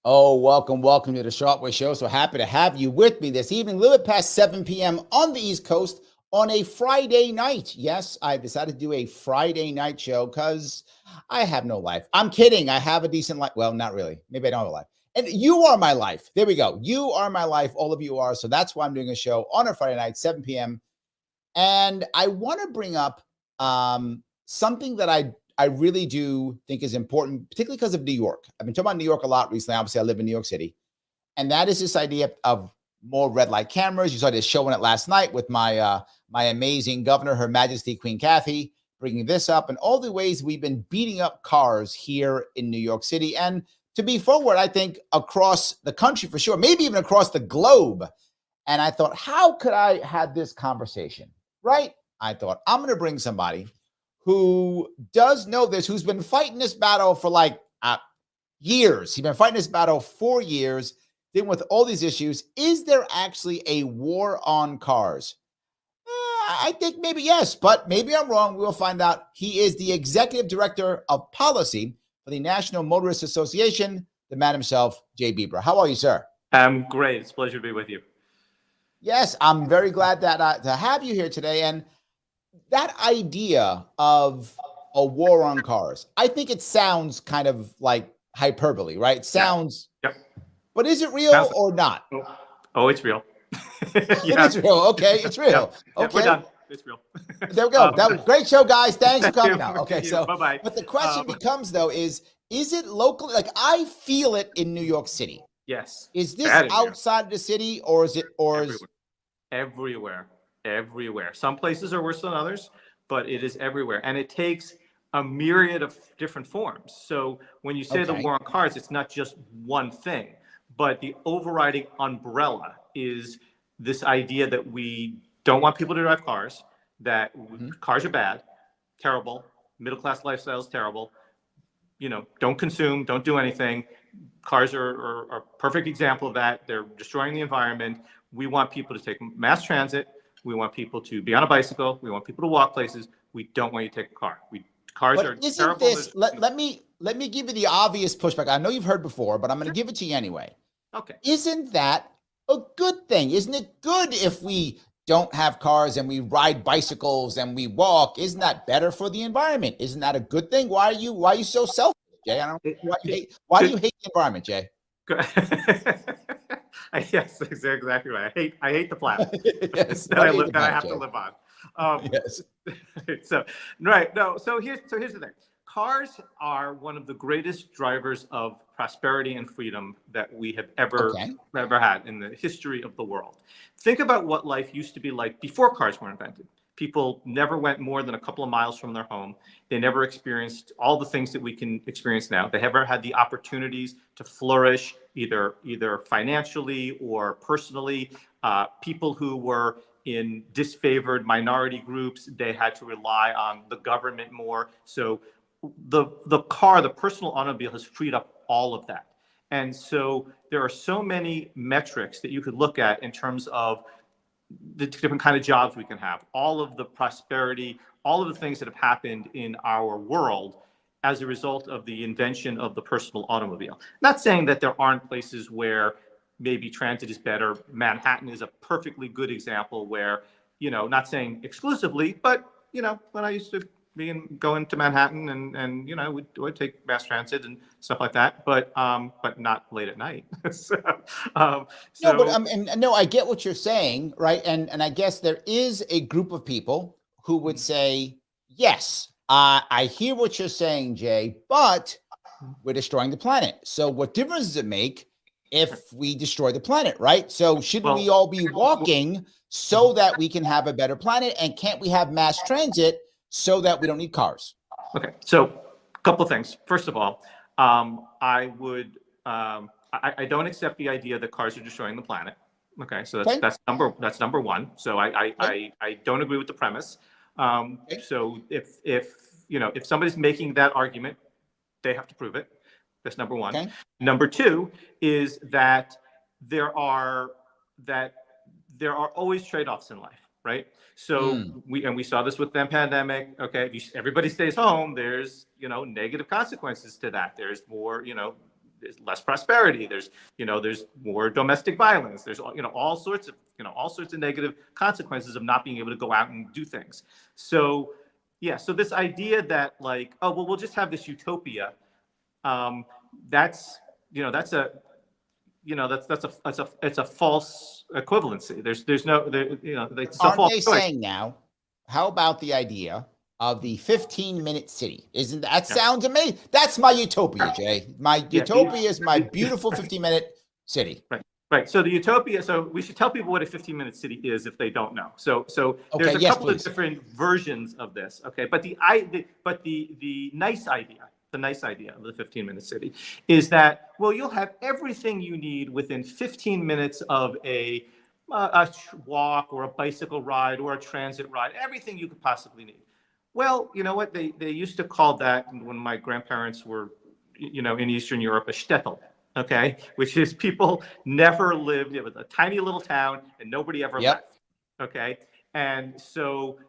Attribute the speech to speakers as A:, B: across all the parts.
A: Oh, welcome to the Sharpe Way Show. So happy to have you with me this evening, a little bit past 7 p.m. on the East Coast on a Friday night. Yes, I decided to do a Friday night show because I have no life. I'm kidding. I have a decent life. Well, not really. Maybe I don't have a life. And you are my life. There we go. You are my life. All of you are. So that's why I'm doing a show on a Friday night, 7 p.m. And I want to bring up something that I really do think is important, particularly because of New York. I've been talking about New York a lot recently. Obviously, I live in New York City. And that is this idea of more red light cameras. You saw this show on it last night with my amazing governor, Her Majesty Queen Kathy, bringing this up and all the ways we've been beating up cars here in New York City. And to be forward, I think across the country for sure, maybe even across the globe. And I thought, how could I have this conversation, right? I thought, I'm going to bring somebody who does know this, who's been fighting this battle for like years. He's been fighting this battle for years, dealing with all these issues. Is there actually a war on cars? I think maybe yes, but maybe I'm wrong. We'll find out. He is the executive director of policy for the National Motorists Association, the man himself, Jay Beeber. How are you, sir?
B: I'm great. It's a pleasure to be with you.
A: Yes, I'm very glad that to have you here today. And that idea of a war on cars, I think it sounds kind of like hyperbole, right? It sounds,
B: Yep.
A: But is it real or not?
B: Oh, it's real.
A: It is real. Okay, it's real.
B: Yep.
A: Okay,
B: we're done. It's real.
A: There we go. That was a great show, guys. Thanks for coming out. Okay, so
B: bye-bye.
A: But the question becomes though, is it locally? Like I feel it in New York City.
B: Yes.
A: Is this outside of the city or is it
B: everywhere? Everywhere. Some places are worse than others, but it is everywhere. And it takes a myriad of different forms. So when you say the war on cars, it's not just one thing, but the overriding umbrella is this idea that we don't want people to drive cars, that cars are bad, terrible, middle-class lifestyle is terrible, don't consume, don't do anything. Cars are a perfect example of that. They're destroying the environment. We want people to take mass transit. We want people to be on a bicycle. We want people to walk places. We don't want you to take a car. Cars are terrible.
A: This, let me give you the obvious pushback. I know you've heard before, but I'm going to give it to you anyway.
B: Okay.
A: Isn't that a good thing? Isn't it good if we don't have cars and we ride bicycles and we walk? Isn't that better for the environment? Isn't that a good thing? Why are you so selfish, Jay? I don't why do you hate the environment, Jay?
B: Yes, exactly right. I hate the planet
A: yes,
B: that I have to live on.
A: Yes.
B: So right. No. So here's the thing. Cars are one of the greatest drivers of prosperity and freedom that we have ever had in the history of the world. Think about what life used to be like before cars were invented. People never went more than a couple of miles from their home. They never experienced all the things that we can experience now. They never had the opportunities to flourish either financially or personally. People who were in disfavored minority groups, they had to rely on the government more. So the car, the personal automobile has freed up all of that. And so there are so many metrics that you could look at in terms of the different kind of jobs we can have, all of the prosperity, all of the things that have happened in our world as a result of the invention of the personal automobile. Not saying that there aren't places where maybe transit is better. Manhattan is a perfectly good example where, not saying exclusively, but, when I used to going to Manhattan and we'd take mass transit and stuff like that, but not late at night.
A: No, I get what you're saying, right? And I guess there is a group of people who would say, yes, I hear what you're saying, Jay, but we're destroying the planet. So what difference does it make if we destroy the planet, right? So shouldn't we all be walking so that we can have a better planet? And can't we have mass transit so that we don't need cars?
B: Okay, so a couple of things. First of all, I don't accept the idea that cars are destroying the planet. Okay, so that's number one. So I don't agree with the premise. So if somebody's making that argument, they have to prove it. That's number one.
A: Okay.
B: Number two is that there are always trade-offs in life, right? So we saw this with the pandemic. Okay, if everybody stays home, there's negative consequences to that. There's more, there's less prosperity. There's more domestic violence. There's all sorts of negative consequences of not being able to go out and do things. So yeah, so this idea that like, oh well, we'll just have this utopia. That's a false equivalency. There's no it's a
A: Aren't
B: false
A: they
B: choice.
A: saying now? How about the idea of the 15-minute city? Isn't that sounds amazing? That's my utopia, Jay. My utopia is my beautiful 15-minute city.
B: Right. So the utopia. So we should tell people what a 15-minute city is if they don't know. So there's a couple of different versions of this. Okay, but the nice idea. The nice idea of the 15-minute city is that, well, you'll have everything you need within 15 minutes of a walk or a bicycle ride or a transit ride, everything you could possibly need. Well, you know what? They used to call that, when my grandparents were, in Eastern Europe, a shtetl, okay? Which is people never lived, it was a tiny little town and nobody ever left, okay? And so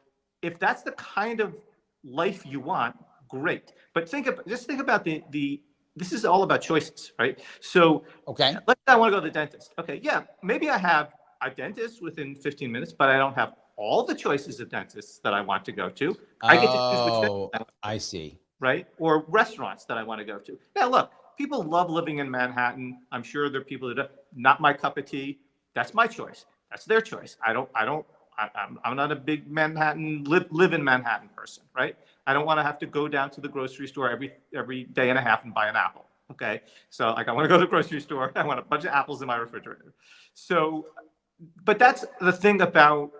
B: if that's the kind of life you want, great. But just think about this is all about choices, right? So let's say I want to go to the dentist. Okay, yeah, maybe I have a dentist within 15 minutes, but I don't have all the choices of dentists that I want to go to. I get to choose which dentist
A: I see.
B: Right? Or restaurants that I want to go to. Now, look, people love living in Manhattan. I'm sure there are people that are not my cup of tea. That's my choice. That's their choice. I'm not a big Manhattan live in Manhattan person, right? I don't want to have to go down to the grocery store every day and a half and buy an apple. Okay, so like I want to go to the grocery store. I want a bunch of apples in my refrigerator. So, but that's the thing about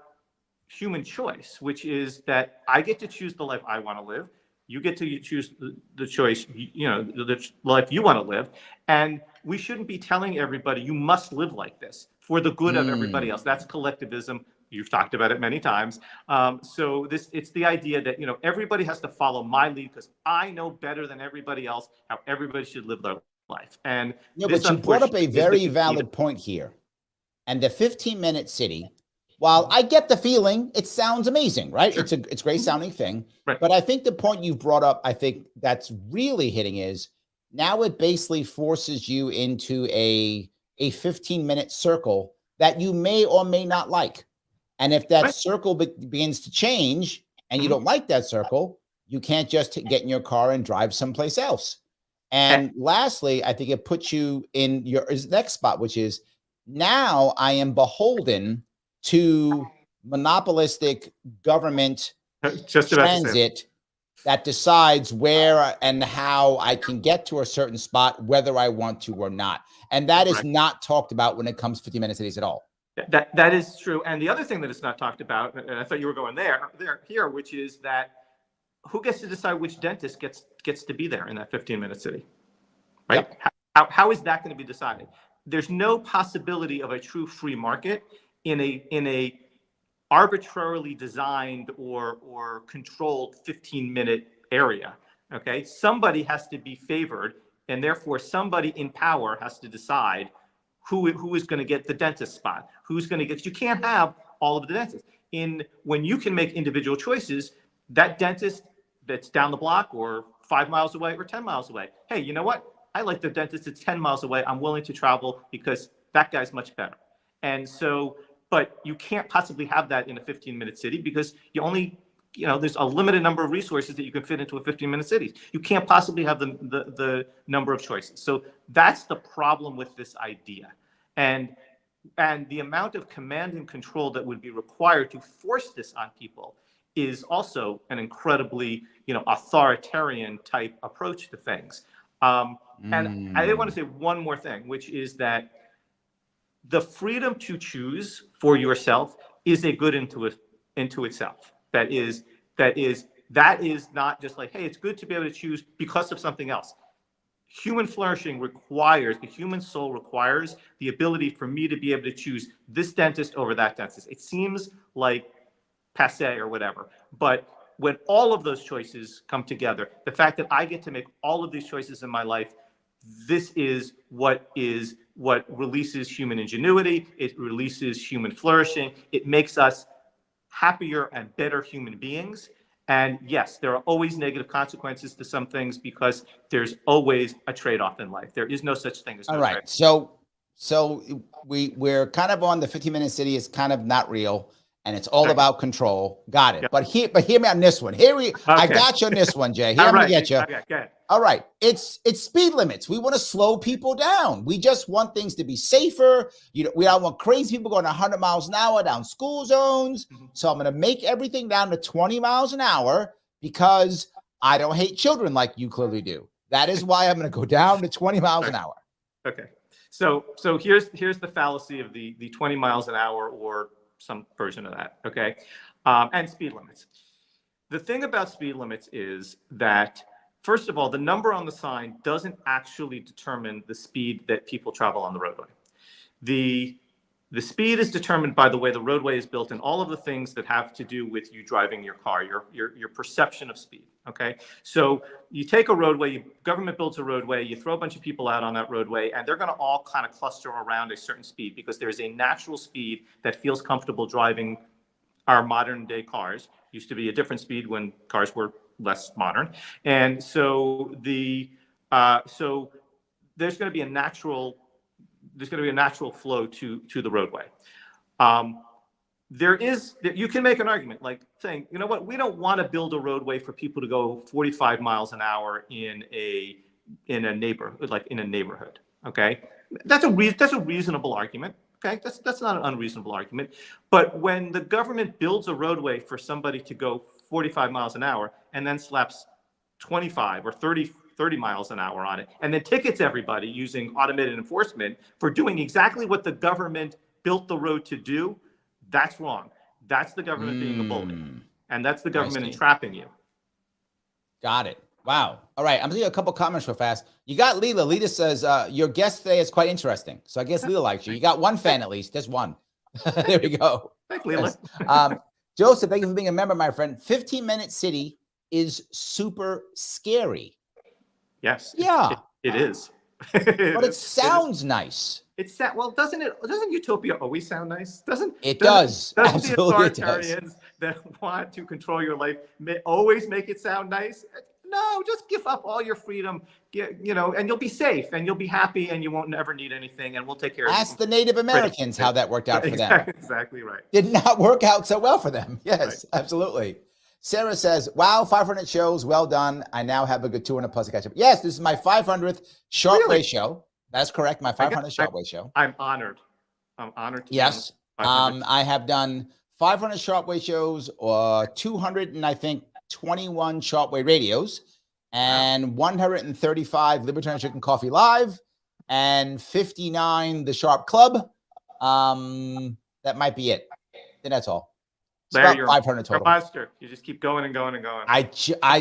B: human choice, which is that I get to choose the life I want to live. You get to choose the choice, the life you want to live, and we shouldn't be telling everybody you must live like this for the good of everybody else. That's collectivism. You've talked about it many times. So it's the idea that everybody has to follow my lead because I know better than everybody else how everybody should live their life. And
A: but you brought up a very valid point here. And the 15-minute city, while I get the feeling, it sounds amazing, right? Sure. It's a great sounding thing. Right. But I think the point you've brought up, I think that's really hitting is now it basically forces you into a 15-minute circle that you may or may not like. And if that circle begins to change and you don't like that circle, you can't just get in your car and drive someplace else. And lastly, I think it puts you in your next spot, which is now I am beholden to monopolistic government transit that decides where and how I can get to a certain spot, whether I want to or not. And that is not talked about when it comes to 15-minute cities at all.
B: That is true. And the other thing that it's not talked about, and I thought you were going here, which is that who gets to decide which dentist gets to be there in that 15-minute city, right? Yep. How is that going to be decided? There's no possibility of a true free market in a arbitrarily designed or controlled 15-minute area. Okay, somebody has to be favored, and therefore somebody in power has to decide who is going to get the dentist spot, who's going to get. You can't have all of the dentists. When you can make individual choices, that dentist that's down the block or 5 miles away or 10 miles away, hey, you know what? I like the dentist that's 10 miles away. I'm willing to travel because that guy's much better. And so, but you can't possibly have that in a 15-minute city because you only, there's a limited number of resources that you can fit into a 15-minute city. You can't possibly have the number of choices. So that's the problem with this idea. And the amount of command and control that would be required to force this on people is also an incredibly, authoritarian type approach to things. And I want to say one more thing, which is that the freedom to choose for yourself is a good into itself. That is not just like, hey, it's good to be able to choose because of something else. Human flourishing requires, the human soul requires the ability for me to be able to choose this dentist over that dentist. It seems like passe or whatever. But when all of those choices come together, the fact that I get to make all of these choices in my life, this is what releases human ingenuity. It releases human flourishing. It makes us happier and better human beings. And yes, there are always negative consequences to some things because there's always a trade-off in life. There is no such thing as no
A: trade-off. So we're kind of on the 15-minute city is kind of not real. And it's all about control. Got it. Yep. But hear me on this one. I got you on this one, Jay. I'm gonna get you.
B: Okay.
A: All right. It's speed limits. We want to slow people down. We just want things to be safer. We don't want crazy people going 100 miles an hour down school zones. Mm-hmm. So I'm gonna make everything down to 20 miles an hour because I don't hate children like you clearly do. That is why I'm gonna go down to 20 miles an hour.
B: Okay. So here's the fallacy of the 20 miles an hour or some version of that, okay? And speed limits. The thing about speed limits is that, first of all, the number on the sign doesn't actually determine the speed that people travel on the roadway. The speed is determined by the way the roadway is built and all of the things that have to do with you driving your car, your perception of speed, okay? So you take a roadway, government builds a roadway, you throw a bunch of people out on that roadway, and they're gonna all kind of cluster around a certain speed because there's a natural speed that feels comfortable driving our modern day cars. Used to be a different speed when cars were less modern. And so so there's gonna be a natural flow to the roadway. You can make an argument like saying, you know what, we don't want to build a roadway for people to go 45 miles an hour in a neighborhood. Okay, that's a reasonable argument. Okay, that's not an unreasonable argument. But when the government builds a roadway for somebody to go 45 miles an hour and then slaps 25 or 30 miles an hour on it, and then tickets everybody using automated enforcement for doing exactly what the government built the road to do, that's wrong. That's the government being a bully. And that's the government entrapping you.
A: Got it. Wow. All right. I'm seeing a couple comments real fast. You got Leela. Leela says, your guest today is quite interesting. So I guess Leela likes you. You got one fan at least. Just one. There we go.
B: Thanks, Leela.
A: Yes. Joseph, thank you for being a member, my friend. 15-minute city is super scary.
B: Yes.
A: Yeah.
B: It is.
A: But it sounds nice.
B: Well, doesn't utopia always sound nice? Doesn't the
A: authoritarians
B: that want to control your life always make it sound nice? No, just give up all your freedom, and you'll be safe and you'll be happy and you won't ever need anything and we'll take care of you.
A: Ask the Native Americans how that worked out for them.
B: Exactly right.
A: Did not work out so well for them. Yes, right. Absolutely. Sarah says, wow, 500 shows. Well done. I now have a good 200 plus to catch up. Yes, this is my 500th Sharpe Way show. That's correct. My 500 Sharpe Way show.
B: I'm honored.
A: Yes. I have done 500 Sharpe Way shows, 200 and I think 21 Sharpe Way radios, and 135 Libertarian Chicken Coffee Live, and 59 the Sharpe Club. That might be it. And that's all. It's about 500 total.
B: You're a monster. You just keep going and going and going.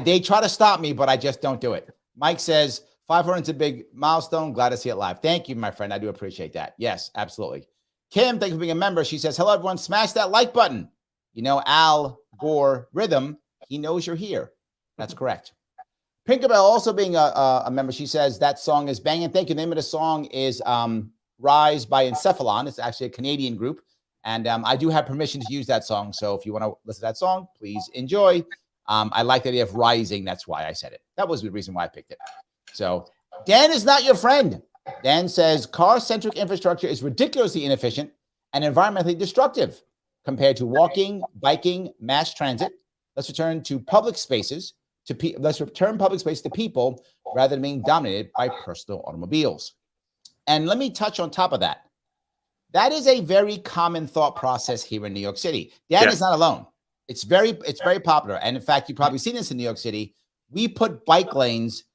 A: They try to stop me, but I just don't do it. Mike says 500 is a big milestone. Glad to see it live. Thank you, my friend. I do appreciate that. Yes, absolutely. Kim, thank you for being a member. She says, hello, everyone. Smash that like button. Al Gore Rhythm, he knows you're here. That's correct. Pinkerbell also being a member. She says that song is banging. Thank you. The name of the song is Rise by Encephalon. It's actually a Canadian group. And I do have permission to use that song. So if you want to listen to that song, please enjoy. I like the idea of rising. That's why I said it. That was the reason why I picked it. So Dan is not your friend. Dan says car-centric infrastructure is ridiculously inefficient and environmentally destructive compared to walking, biking, mass transit. Let's return public spaces to people rather than being dominated by personal automobiles. And let me touch on top of that. That is a very common thought process here in New York City. Dan is not alone. It's very popular. And in fact, you've probably seen this in New York City. We put bike lanes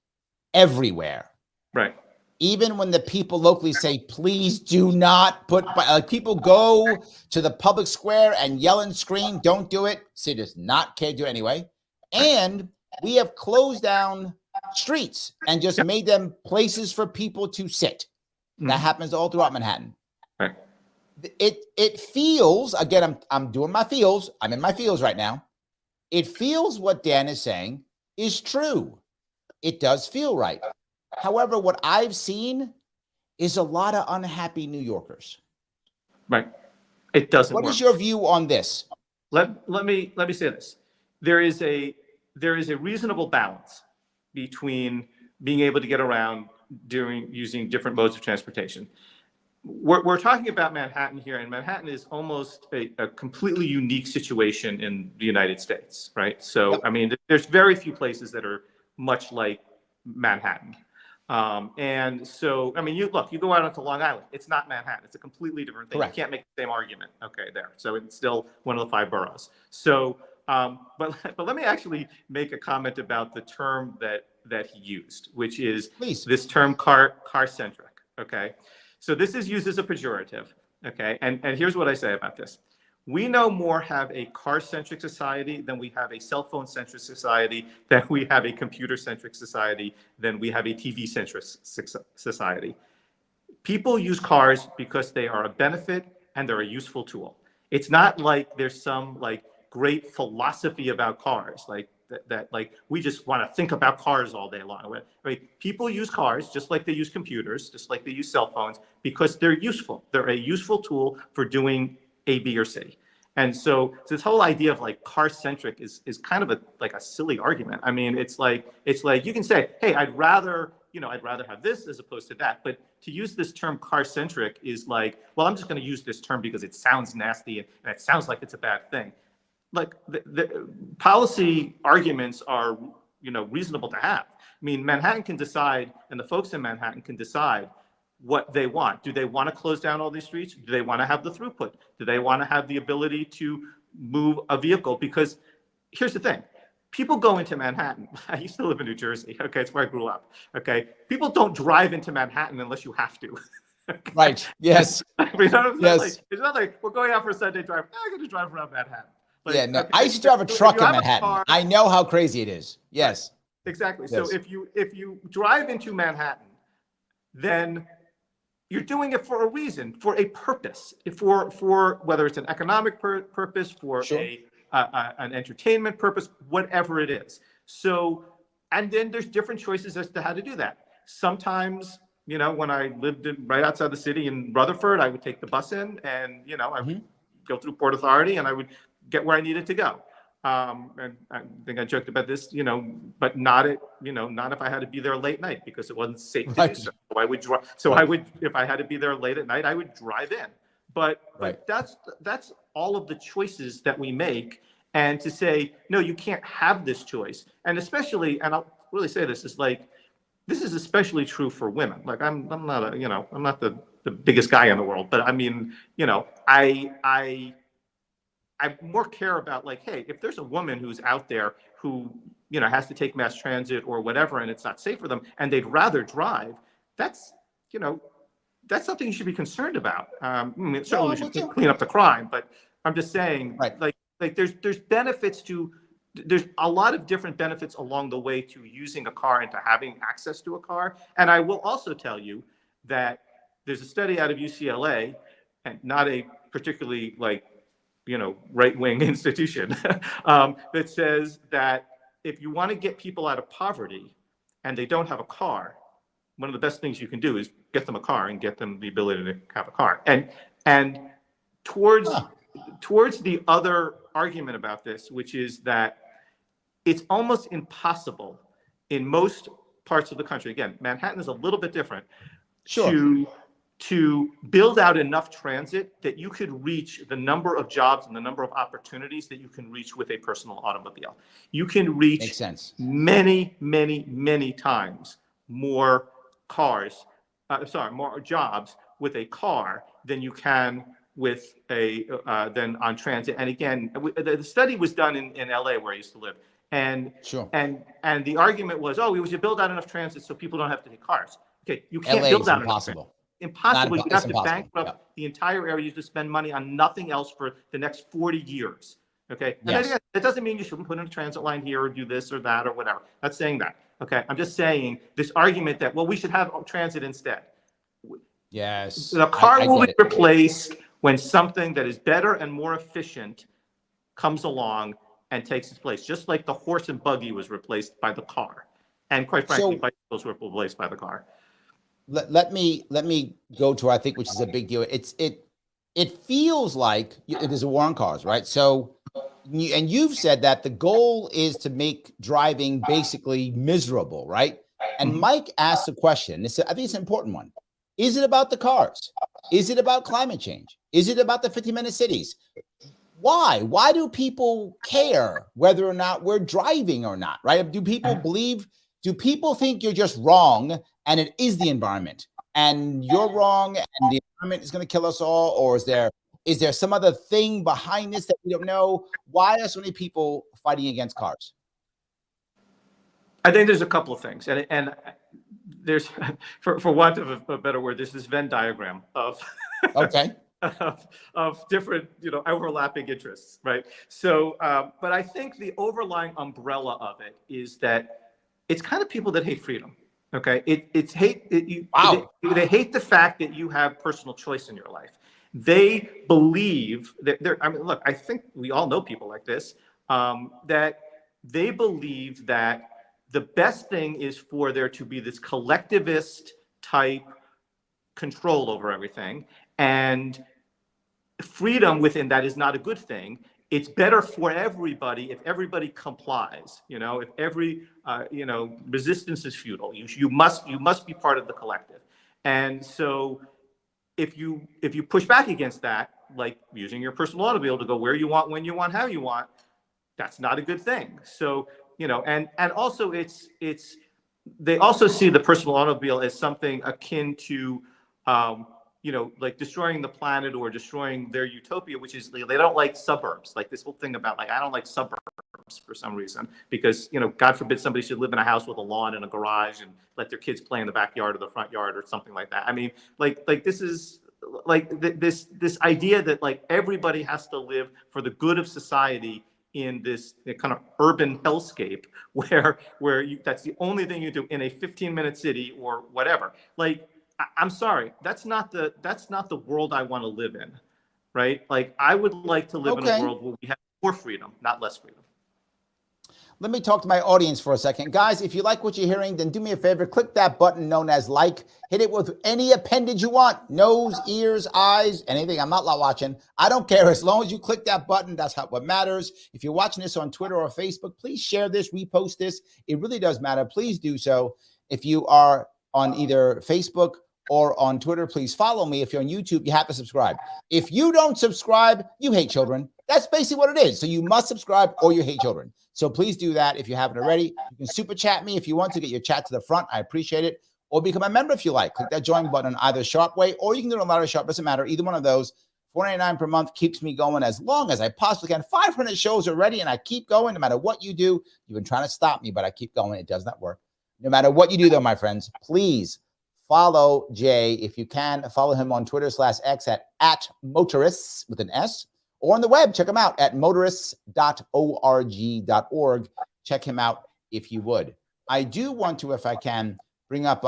A: everywhere.
B: Right.
A: Even when the people locally say, please do not put, people go to the public square and yell and scream, don't do it. City does not care to do it anyway. And we have closed down streets and just made them places for people to sit. That happens all throughout Manhattan.
B: Right.
A: It feels, again, I'm doing my feels. I'm in my feels right now. It feels what Dan is saying is true. It does feel right. However, what I've seen is a lot of unhappy New Yorkers.
B: Right. It doesn't work.
A: What is your view on this?
B: Let me say this. There is a reasonable balance between being able to get around using different modes of transportation. We're talking about Manhattan here, and Manhattan is almost a completely unique situation in the United States, right? So, yep. I mean, there's very few places that are much like Manhattan. And so, I mean, you go out onto Long Island, it's not Manhattan. It's a completely different thing. Correct. You can't make the same argument, there. So it's still one of the 5 boroughs. So, but let me actually make a comment about the term that he used, which is this term car-centric, okay? So this is used as a pejorative, okay? And here's what I say about this. We no more have a car-centric society than we have a cell phone-centric society, than we have a computer-centric society, than we have a TV-centric society. People use cars because they are a benefit and they're a useful tool. It's not like there's some great philosophy about cars, that we just want to think about cars all day long. Right? People use cars just like they use computers, just like they use cell phones, because they're useful. They're a useful tool for doing A, B, or C. And so this whole idea of car-centric is kind of a silly argument. I mean, it's like you can say, hey, I'd rather have this as opposed to that. But to use this term car-centric is well, I'm just going to use this term because it sounds nasty and it sounds like it's a bad thing. The policy arguments are, reasonable to have. I mean, Manhattan can decide, and the folks in Manhattan can decide what they want. Do they want to close down all these streets? Do they want to have the throughput? Do they want to have the ability to move a vehicle? Because here's the thing. People go into Manhattan. I used to live in New Jersey. Okay, it's where I grew up. Okay, people don't drive into Manhattan unless you have to. Okay?
A: Right. Yes.
B: Yes. It's not like we're going out for a Sunday drive. I'm going to drive around Manhattan.
A: Yeah, no. I used to drive a truck in Manhattan. I know how crazy it is. Yes.
B: Right. Exactly.
A: Yes.
B: So if you drive into Manhattan, then you're doing it for a reason, for a purpose, for whether it's an economic purpose, for sure. An entertainment purpose, whatever it is. So, and then there's different choices as to how to do that. Sometimes, when I lived right outside the city in Rutherford, I would take the bus in, and I would go through Port Authority, and I would get where I needed to go. And I think I joked about this, but not if I had to be there late night because it wasn't safe to do so. I would drive. So I would, if I had to be there late at night, I would drive in. But that's all of the choices that we make. And to say, no, you can't have this choice. And especially, and I'll really say this, is this is especially true for women. I'm not I'm not the biggest guy in the world, but I mean, I more care about hey, if there's a woman who's out there who, has to take mass transit or whatever, and it's not safe for them, and they'd rather drive, that's something you should be concerned about. I mean, certainly we should clean up the crime, but I'm just saying, there's benefits to, there's a lot of different benefits along the way to using a car and to having access to a car. And I will also tell you that there's a study out of UCLA, and not a particularly right-wing institution, that says that if you want to get people out of poverty and they don't have a car, one of the best things you can do is get them a car and get them the ability to have a car. And towards the other argument about this, which is that it's almost impossible in most parts of the country, again, Manhattan is a little bit different, to build out enough transit that you could reach the number of jobs and the number of opportunities that you can reach with a personal automobile. You can reach many, many, many times more more jobs with a car than you can with than on transit. And again, the study was done in LA, where I used to live. And the argument was, we should build out enough transit so people don't have to take cars. Okay, you can't build out enough transit. Impossible. You have to bankrupt the entire area. You have to spend money on nothing else for the next 40 years. Okay. And then again, that doesn't mean you shouldn't put in a transit line here or do this or that or whatever. Not saying that. Okay. I'm just saying this argument that, we should have transit instead.
A: Yes.
B: The car will be replaced when something that is better and more efficient comes along and takes its place, just like the horse and buggy was replaced by the car. And quite frankly, bicycles were replaced by the car.
A: Let me go to, I think, which is a big deal. It feels like there's a war on cars, right? So, and you've said that the goal is to make driving basically miserable, right? And Mike asked a question. I think it's an important one. Is it about the cars? Is it about climate change? Is it about the 50-minute cities? Why? Why do people care whether or not we're driving or not, right? Do people think you're just wrong and it is the environment and you're wrong and the environment is going to kill us all? Or is there some other thing behind this that we don't know? Why are so many people fighting against cars?
B: I think there's a couple of things. And there's, for want of a better word, there's this Venn diagram of
A: okay.
B: of different, overlapping interests, right? So, but I think the overlying umbrella of it is that it's kind of people that hate freedom. Okay, it's hate. They hate the fact that you have personal choice in your life. They believe that look, I think we all know people like this, that they believe that the best thing is for there to be this collectivist type control over everything, and freedom within that is not a good thing. It's better for everybody if everybody complies. If every resistance is futile. You must be part of the collective. And so if you push back against that, like using your personal automobile to go where you want, when you want, how you want, that's not a good thing. So and also they also see the personal automobile as something akin to like destroying the planet or destroying their utopia, which is they don't like suburbs. Like this whole thing about I don't like suburbs for some reason, because God forbid somebody should live in a house with a lawn and a garage and let their kids play in the backyard or the front yard or something like that. I mean, this is this idea that everybody has to live for the good of society in this kind of urban hellscape where that's the only thing you do in a 15-minute city or whatever. I'm sorry, that's not the world I want to live in, right? I would like to live in a world where we have more freedom, not less freedom.
A: Let me talk to my audience for a second. Guys, if you like what you're hearing, then do me a favor, click that button known as like. Hit it with any appendage you want. Nose, ears, eyes, anything. I'm not watching. I don't care. As long as you click that button, that's what matters. If you're watching this on Twitter or Facebook, please share this, repost this. It really does matter. Please do so. If you are on either Facebook or on Twitter, please follow me. If you're on YouTube, you have to subscribe. If you don't subscribe, you hate children. That's basically what it is. So you must subscribe or you hate children. So please do that if you haven't already. You can super chat me if you want to get your chat to the front. I appreciate it. Or become a member if you like. Click that join button on either Sharpe Way, or you can do it on Ladder Sharpe. Doesn't matter. Either one of those. $4.99 per month keeps me going as long as I possibly can. 500 shows already, and I keep going no matter what you do. You've been trying to stop me, but I keep going. It does not work. No matter what you do, though, my friends, please follow Jay. If you can, follow him on Twitter/X at motorists with an S. Or on the web, check him out at motorists.org.org. Check him out if you would. I do want to, if I can, bring up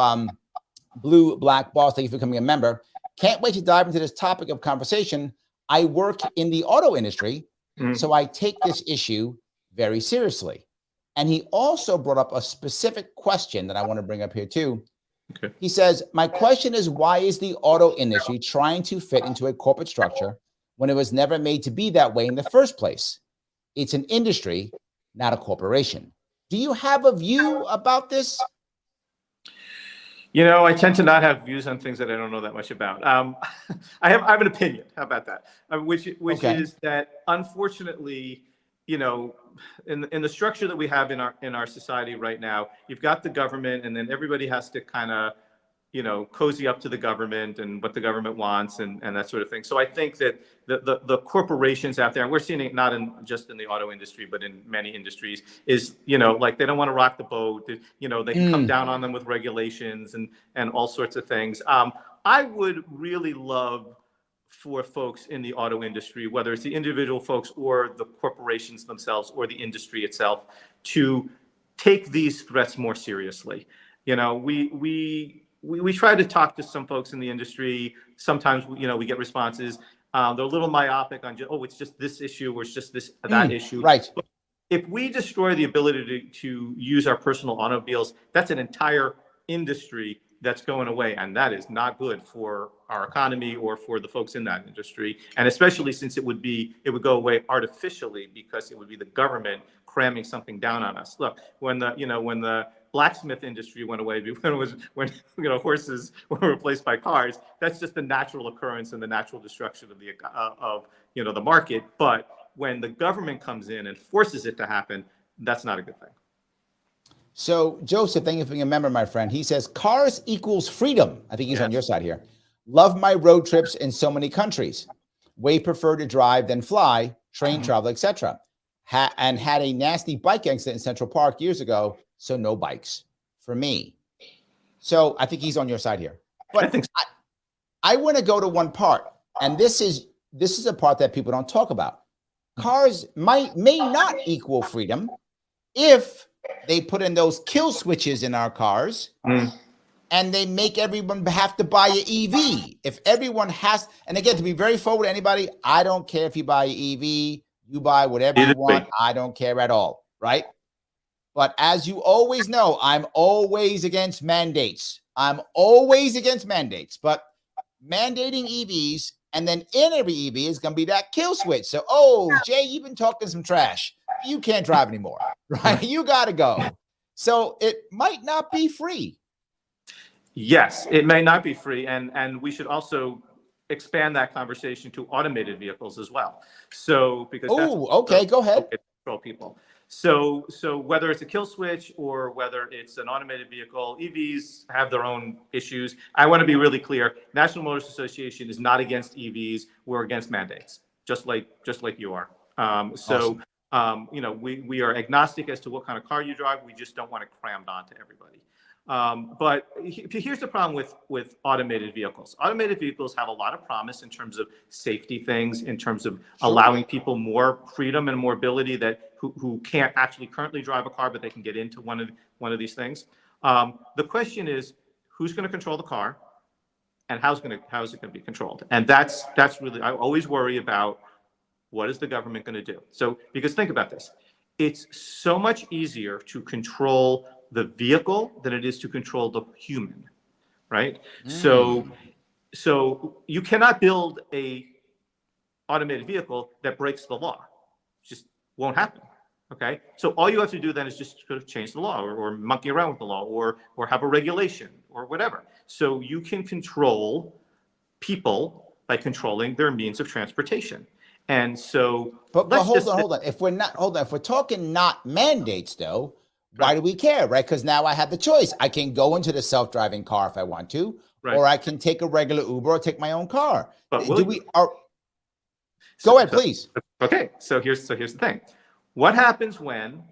A: Blue Black Boss. Thank you for becoming a member. Can't wait to dive into this topic of conversation. I work in the auto industry, so I take this issue very seriously. And he also brought up a specific question that I want to bring up here too. Okay. He says, my question is, why is the auto industry trying to fit into a corporate structure when it was never made to be that way in the first place? It's an industry, not a corporation. Do you have a view about this?
B: I tend to not have views on things that I don't know that much about. I have an opinion. How about that? Which is that, unfortunately, in the structure that we have in our society right now, you've got the government, and then everybody has to kind of cozy up to the government and what the government wants and that sort of thing. So I think that the corporations out there, and we're seeing it not just in the auto industry, but in many industries, is, they don't want to rock the boat. They can come down on them with regulations and all sorts of things. I would really love for folks in the auto industry, whether it's the individual folks or the corporations themselves or the industry itself, to take these threats more seriously. We try to talk to some folks in the industry. Sometimes, we get responses. They're a little myopic on, oh, it's just this issue, or it's just that issue.
A: Right.
B: But if we destroy the ability to use our personal automobiles, that's an entire industry that's going away, and that is not good for our economy or for the folks in that industry. And especially since it would go away artificially, because it would be the government cramming something down on us. Look, when the blacksmith industry went away, when horses were replaced by cars, that's just the natural occurrence and the natural destruction of the market. But when the government comes in and forces it to happen, that's not a good thing.
A: So, Joseph, thank you for being a member, my friend. He says, cars equals freedom. I think he's on your side here. Love my road trips in so many countries. Way prefer to drive than fly, train travel, etc. And had a nasty bike accident in Central Park years ago, so no bikes for me. So I think he's on your side here. But I want to go to one part, and this is a part that people don't talk about. Cars may not equal freedom if they put in those kill switches in our cars and they make everyone have to buy an EV. If everyone has, and again, to be very forward to anybody, I don't care if you buy an EV, you buy whatever you want. I don't care at all, right? But as you always know, I'm always against mandates. But mandating EVs, and then in every EV is going to be that kill switch. So, Jay, you've been talking some trash. You can't drive anymore, right? You got to go. So it might not be free.
B: Yes, it may not be free. And we should also expand that conversation to automated vehicles as well. So, because
A: go ahead.
B: Control people. So whether it's a kill switch or whether it's an automated vehicle, EVs have their own issues. I want to be really clear. National Motorists Association is not against EVs. We're against mandates, just like you are. Awesome. We are agnostic as to what kind of car you drive. We just don't want it crammed onto everybody. But here's the problem with automated vehicles. Automated vehicles have a lot of promise in terms of safety things, in terms of allowing people more freedom and more ability who can't actually currently drive a car, but they can get into one of these things. The question is, who's going to control the car, and how is it going to be controlled? And that's really, I always worry about, what is the government going to do? So, because think about this, it's so much easier to control the vehicle than it is to control the human, right? So you cannot build a automated vehicle that breaks the law. It just won't happen. Okay, so all you have to do then is just sort of change the law, or monkey around with the law, or have a regulation or whatever. So you can control people by controlling their means of transportation. And so,
A: but hold on. If we're talking not mandates, though, why do we care, right? Because now I have the choice. I can go into the self-driving car if I want to, or I can take a regular Uber or take my own car. But go ahead, please.
B: Okay, so here's the thing. What happens when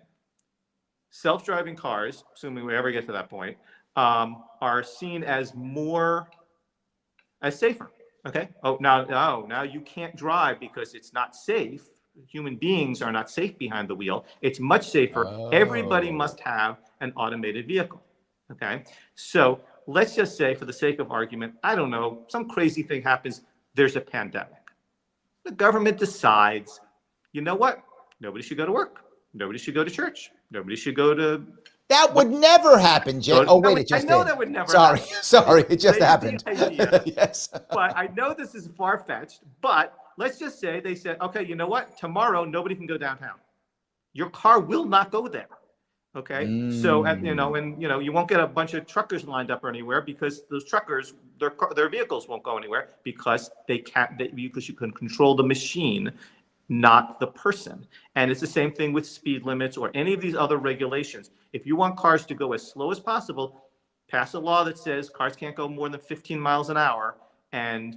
B: self-driving cars, assuming we ever get to that point, are seen as safer? Okay. Now you can't drive because it's not safe. Human beings are not safe behind the wheel. It's much safer. Everybody must have an automated vehicle. Okay. So let's just say, for the sake of argument, I don't know, some crazy thing happens. There's a pandemic. The government decides, you know what? Nobody should go to work. Nobody should go to church. Nobody should go to.
A: That would never happen, Jay. It just did. I know that would never happen. Sorry, it just happened.
B: Yes. But I know this is far-fetched, but let's just say they said, okay, you know what? Tomorrow, nobody can go downtown. Your car will not go there. Okay. So, you won't get a bunch of truckers lined up anywhere, because those truckers, their vehicles won't go anywhere, because because you can control the machine, not the person. And it's the same thing with speed limits or any of these other regulations. If you want cars to go as slow as possible, pass a law that says cars can't go more than 15 miles an hour, and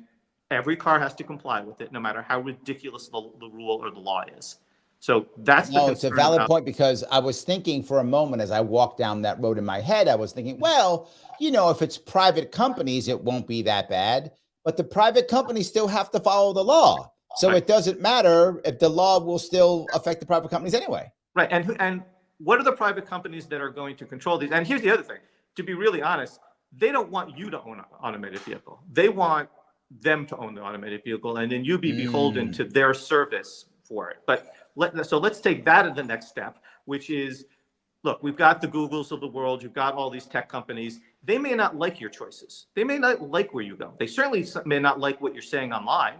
B: every car has to comply with it, no matter how ridiculous the rule or the law is. So that's
A: it's a valid point, because I was thinking for a moment as I walked down that road in my head, I was thinking, well, if it's private companies, it won't be that bad, but the private companies still have to follow the law. So it doesn't matter if the law will still affect the private companies anyway.
B: Right. And what are the private companies that are going to control these? And here's the other thing. To be really honest, they don't want you to own an automated vehicle. They want them to own the automated vehicle, and then you be beholden to their service for it. But let's take that as the next step, which is, look, we've got the Googles of the world, you've got all these tech companies. They may not like your choices. They may not like where you go. They certainly may not like what you're saying online.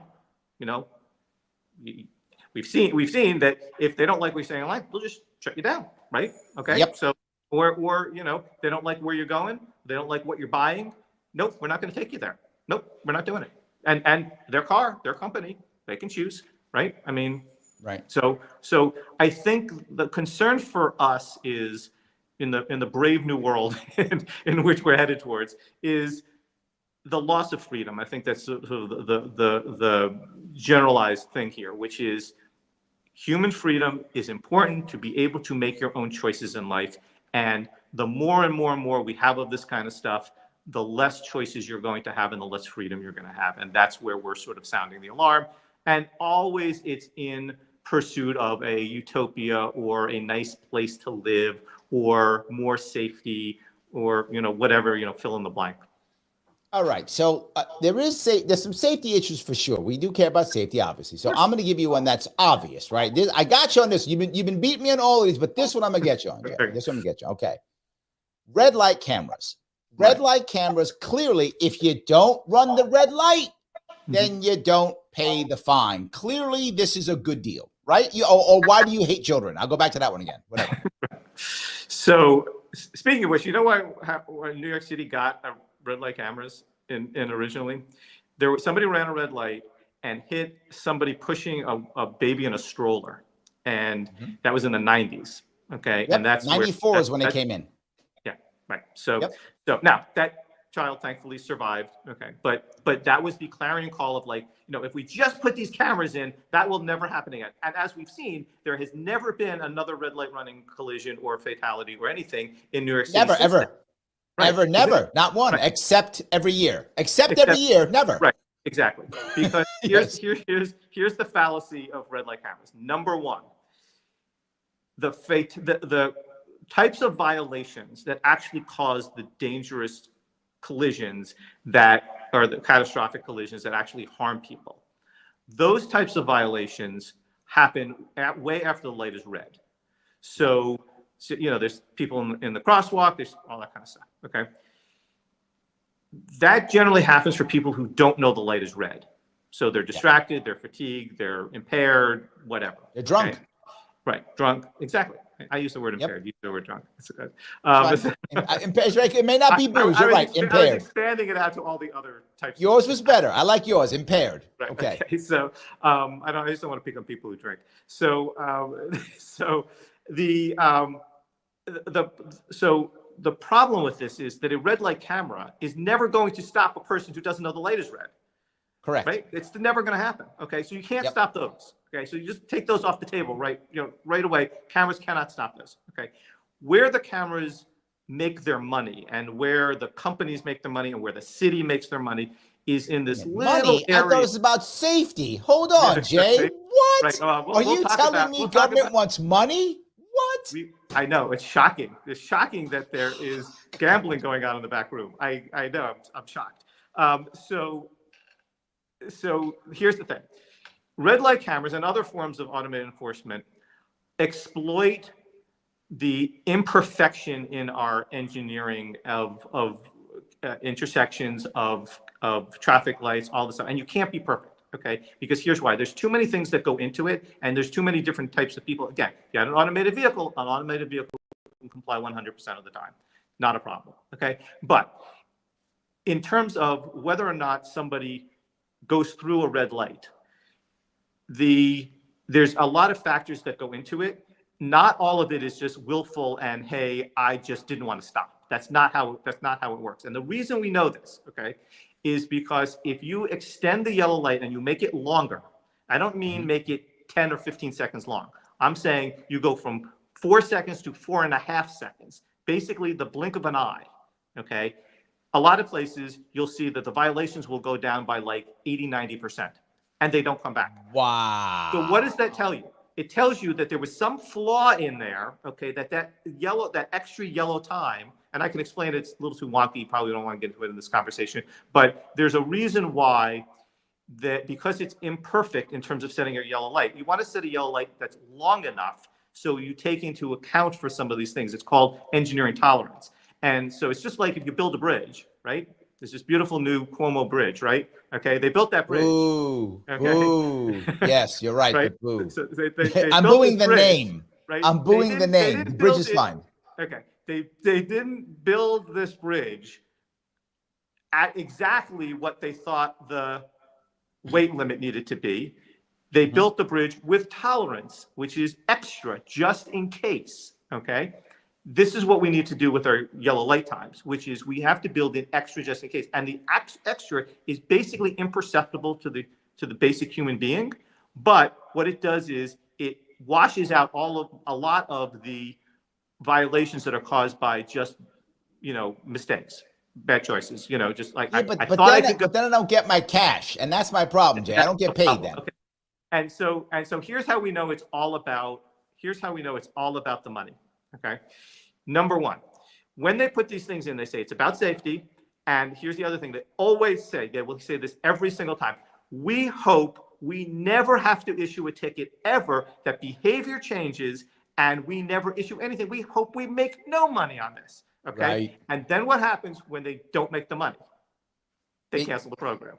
B: You know, we've seen that if they don't like what you're saying online, they'll just shut you down, right? Okay.
A: Yep.
B: So, or you know, they don't like where you're going. They don't like what you're buying. Nope, we're not going to take you there. Nope, we're not doing it. And their car, their company, they can choose, right? I mean,
A: right.
B: So I think the concern for us is in the brave new world in which we're headed towards is the loss of freedom. I think that's sort of the generalized thing here, which is human freedom is important to be able to make your own choices in life. And the more and more and more we have of this kind of stuff, the less choices you're going to have and the less freedom you're going to have. And that's where we're sort of sounding the alarm. And always it's in pursuit of a utopia or a nice place to live or more safety or, you know, whatever, you know, fill in the blank.
A: All right. So there's some safety issues for sure. We do care about safety, obviously. So I'm going to give you one that's obvious, right? I got you on this. You've been beating me on all of these, but this one I'm going to get you on. Jay. This one I'm going to get you. Okay. Red light cameras. Red light cameras, clearly, if you don't run the red light, then you don't pay the fine. Clearly, this is a good deal, right? Or why do you hate children? I'll go back to that one again. Whatever.
B: So speaking of which, you know why when New York City got red light cameras in originally? Somebody ran a red light and hit somebody pushing a baby in a stroller. And that was in the 90s. Okay.
A: Yep.
B: And that's
A: 94 is when it came in.
B: Yeah. Right. So now that child thankfully survived. Okay. But that was the clarion call of, like, you know, if we just put these cameras in, that will never happen again. And as we've seen, there has never been another red light running collision or fatality or anything in New York City.
A: Never, ever.
B: Right.
A: Ever, never. Not one, except every year. Except every year, never.
B: Right. Exactly. Because here's the fallacy of red light cameras. Number one, the types of violations that actually cause the dangerous collisions that are the catastrophic collisions that actually harm people. Those types of violations happen way after the light is red. So you know, there's people in the crosswalk, there's all that kind of stuff. Okay. That generally happens for people who don't know the light is red. So they're distracted, they're fatigued, they're impaired, whatever.
A: They're drunk.
B: Okay? Right. Drunk. Exactly. I use the word impaired. You use the word drunk. It's good.
A: It may not be booze. You're right. Impaired.
B: I was expanding it out to all the other types.
A: Yours was better. I like yours. Impaired.
B: Right.
A: Okay.
B: So I just don't want to pick on people who drink. So the problem with this is that a red light camera is never going to stop a person who doesn't know the light is red.
A: Correct.
B: Right. It's never going to happen. Okay. So you can't stop those. Okay. So you just take those off the table, right? You know, right away. Cameras cannot stop this. Okay. Where the cameras make their money and where the companies make their money and where the city makes their money is in this little area.
A: I thought it was about safety. Hold on, Jay. What?
B: Right.
A: Are you telling me government wants money? What?
B: I know, it's shocking. It's shocking that there is gambling going on in the back room. I know, I'm shocked. So here's the thing. Red light cameras and other forms of automated enforcement exploit the imperfection in our engineering of intersections, of traffic lights, all this stuff. And you can't be perfect. Okay, because here's why. There's too many things that go into it, and there's too many different types of people. Again, you got an automated vehicle can comply 100% of the time. Not a problem, okay? But in terms of whether or not somebody goes through a red light, there's a lot of factors that go into it. Not all of it is just willful and, hey, I just didn't want to stop. That's not how it works. And the reason we know this, okay, is because if you extend the yellow light and you make it longer, I don't mean make it 10 or 15 seconds long. I'm saying you go from 4 seconds to 4.5 seconds, basically the blink of an eye, okay? A lot of places you'll see that the violations will go down by like 80, 90%, and they don't come back.
A: Wow.
B: So what does that tell you? It tells you that there was some flaw in there, okay, that extra yellow time, and I can explain it, it's a little too wonky, you probably don't want to get into it in this conversation, but there's a reason why that because it's imperfect in terms of setting a yellow light, you want to set a yellow light that's long enough so you take into account for some of these things. It's called engineering tolerance. And so it's just like if you build a bridge, right? There's this beautiful new Cuomo bridge, right? Okay, they built that bridge.
A: Ooh,
B: okay?
A: Ooh. Yes, you're right.
B: Right?
A: But boo.
B: So they
A: I'm
B: built
A: booing
B: this
A: the
B: bridge,
A: name.
B: right?
A: I'm booing the name. The bridge is fine.
B: Okay, they didn't build this bridge at exactly what they thought the weight limit needed to be. They built the bridge with tolerance, which is extra, just in case, okay? This is what we need to do with our yellow light times, which is we have to build in extra just in case. And the extra is basically imperceptible to the basic human being. But what it does is it washes out a lot of the violations that are caused by just, mistakes, bad choices, just like,
A: Yeah, but then I don't get my cash. And that's my problem, Jay. I don't get paid then.
B: Okay. And so here's how we know it's all about the money. Okay. Number one, when they put these things in, they say it's about safety. And here's the other thing they always say, they will say this every single time. We hope we never have to issue a ticket ever, that behavior changes and we never issue anything. We hope we make no money on this. Okay.
A: Right.
B: And then what happens when they don't make the money? They cancel the program.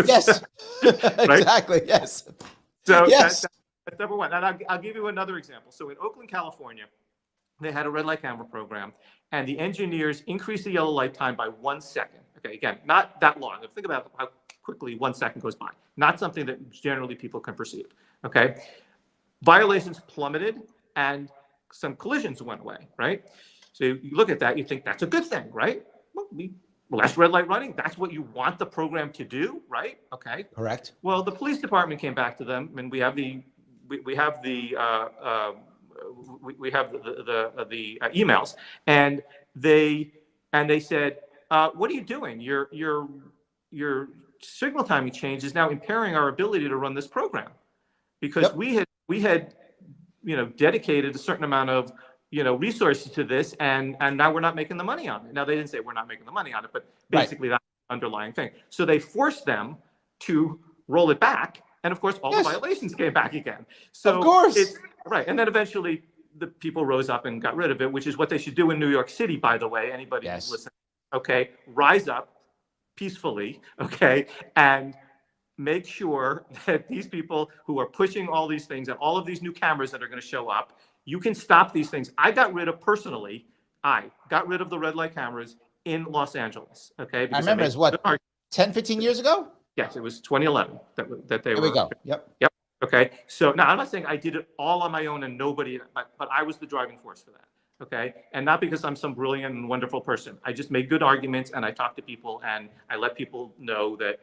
A: Yes.
B: Right?
A: Exactly. Yes.
B: So
A: yes.
B: that's number one. And I'll give you another example. So in Oakland, California, they had a red light camera program, and the engineers increased the yellow light time by 1 second. Okay, again, not that long. Think about how quickly 1 second goes by. Not something that generally people can perceive. Okay, violations plummeted, and some collisions went away. Right. So you look at that, you think that's a good thing, right? Well, less red light running. That's what you want the program to do, right? Okay.
A: Correct.
B: Well, the police department came back to them, and we have the emails, and they said, "What are you doing? Your signal timing change is now impairing our ability to run this program, because we had dedicated a certain amount of resources to this, and now we're not making the money on it." Now they didn't say we're not making the money on it, but basically that's the underlying thing. So they forced them to roll it back. And of course, all the violations came back again. So
A: of course,
B: right. And then eventually the people rose up and got rid of it, which is what they should do in New York City, by the way. Anybody who's listening, okay, rise up peacefully, okay, and make sure that these people who are pushing all these things and all of these new cameras that are going to show up, you can stop these things. I got rid of the red light cameras in Los Angeles, okay?
A: I remember it's what, 10, 15 years ago?
B: Yes, it was 2011 that they were.
A: There we go. Yep.
B: Okay. So now I'm not saying I did it all on my own and nobody, but I was the driving force for that. Okay. And not because I'm some brilliant and wonderful person. I just made good arguments, and I talked to people, and I let people know that,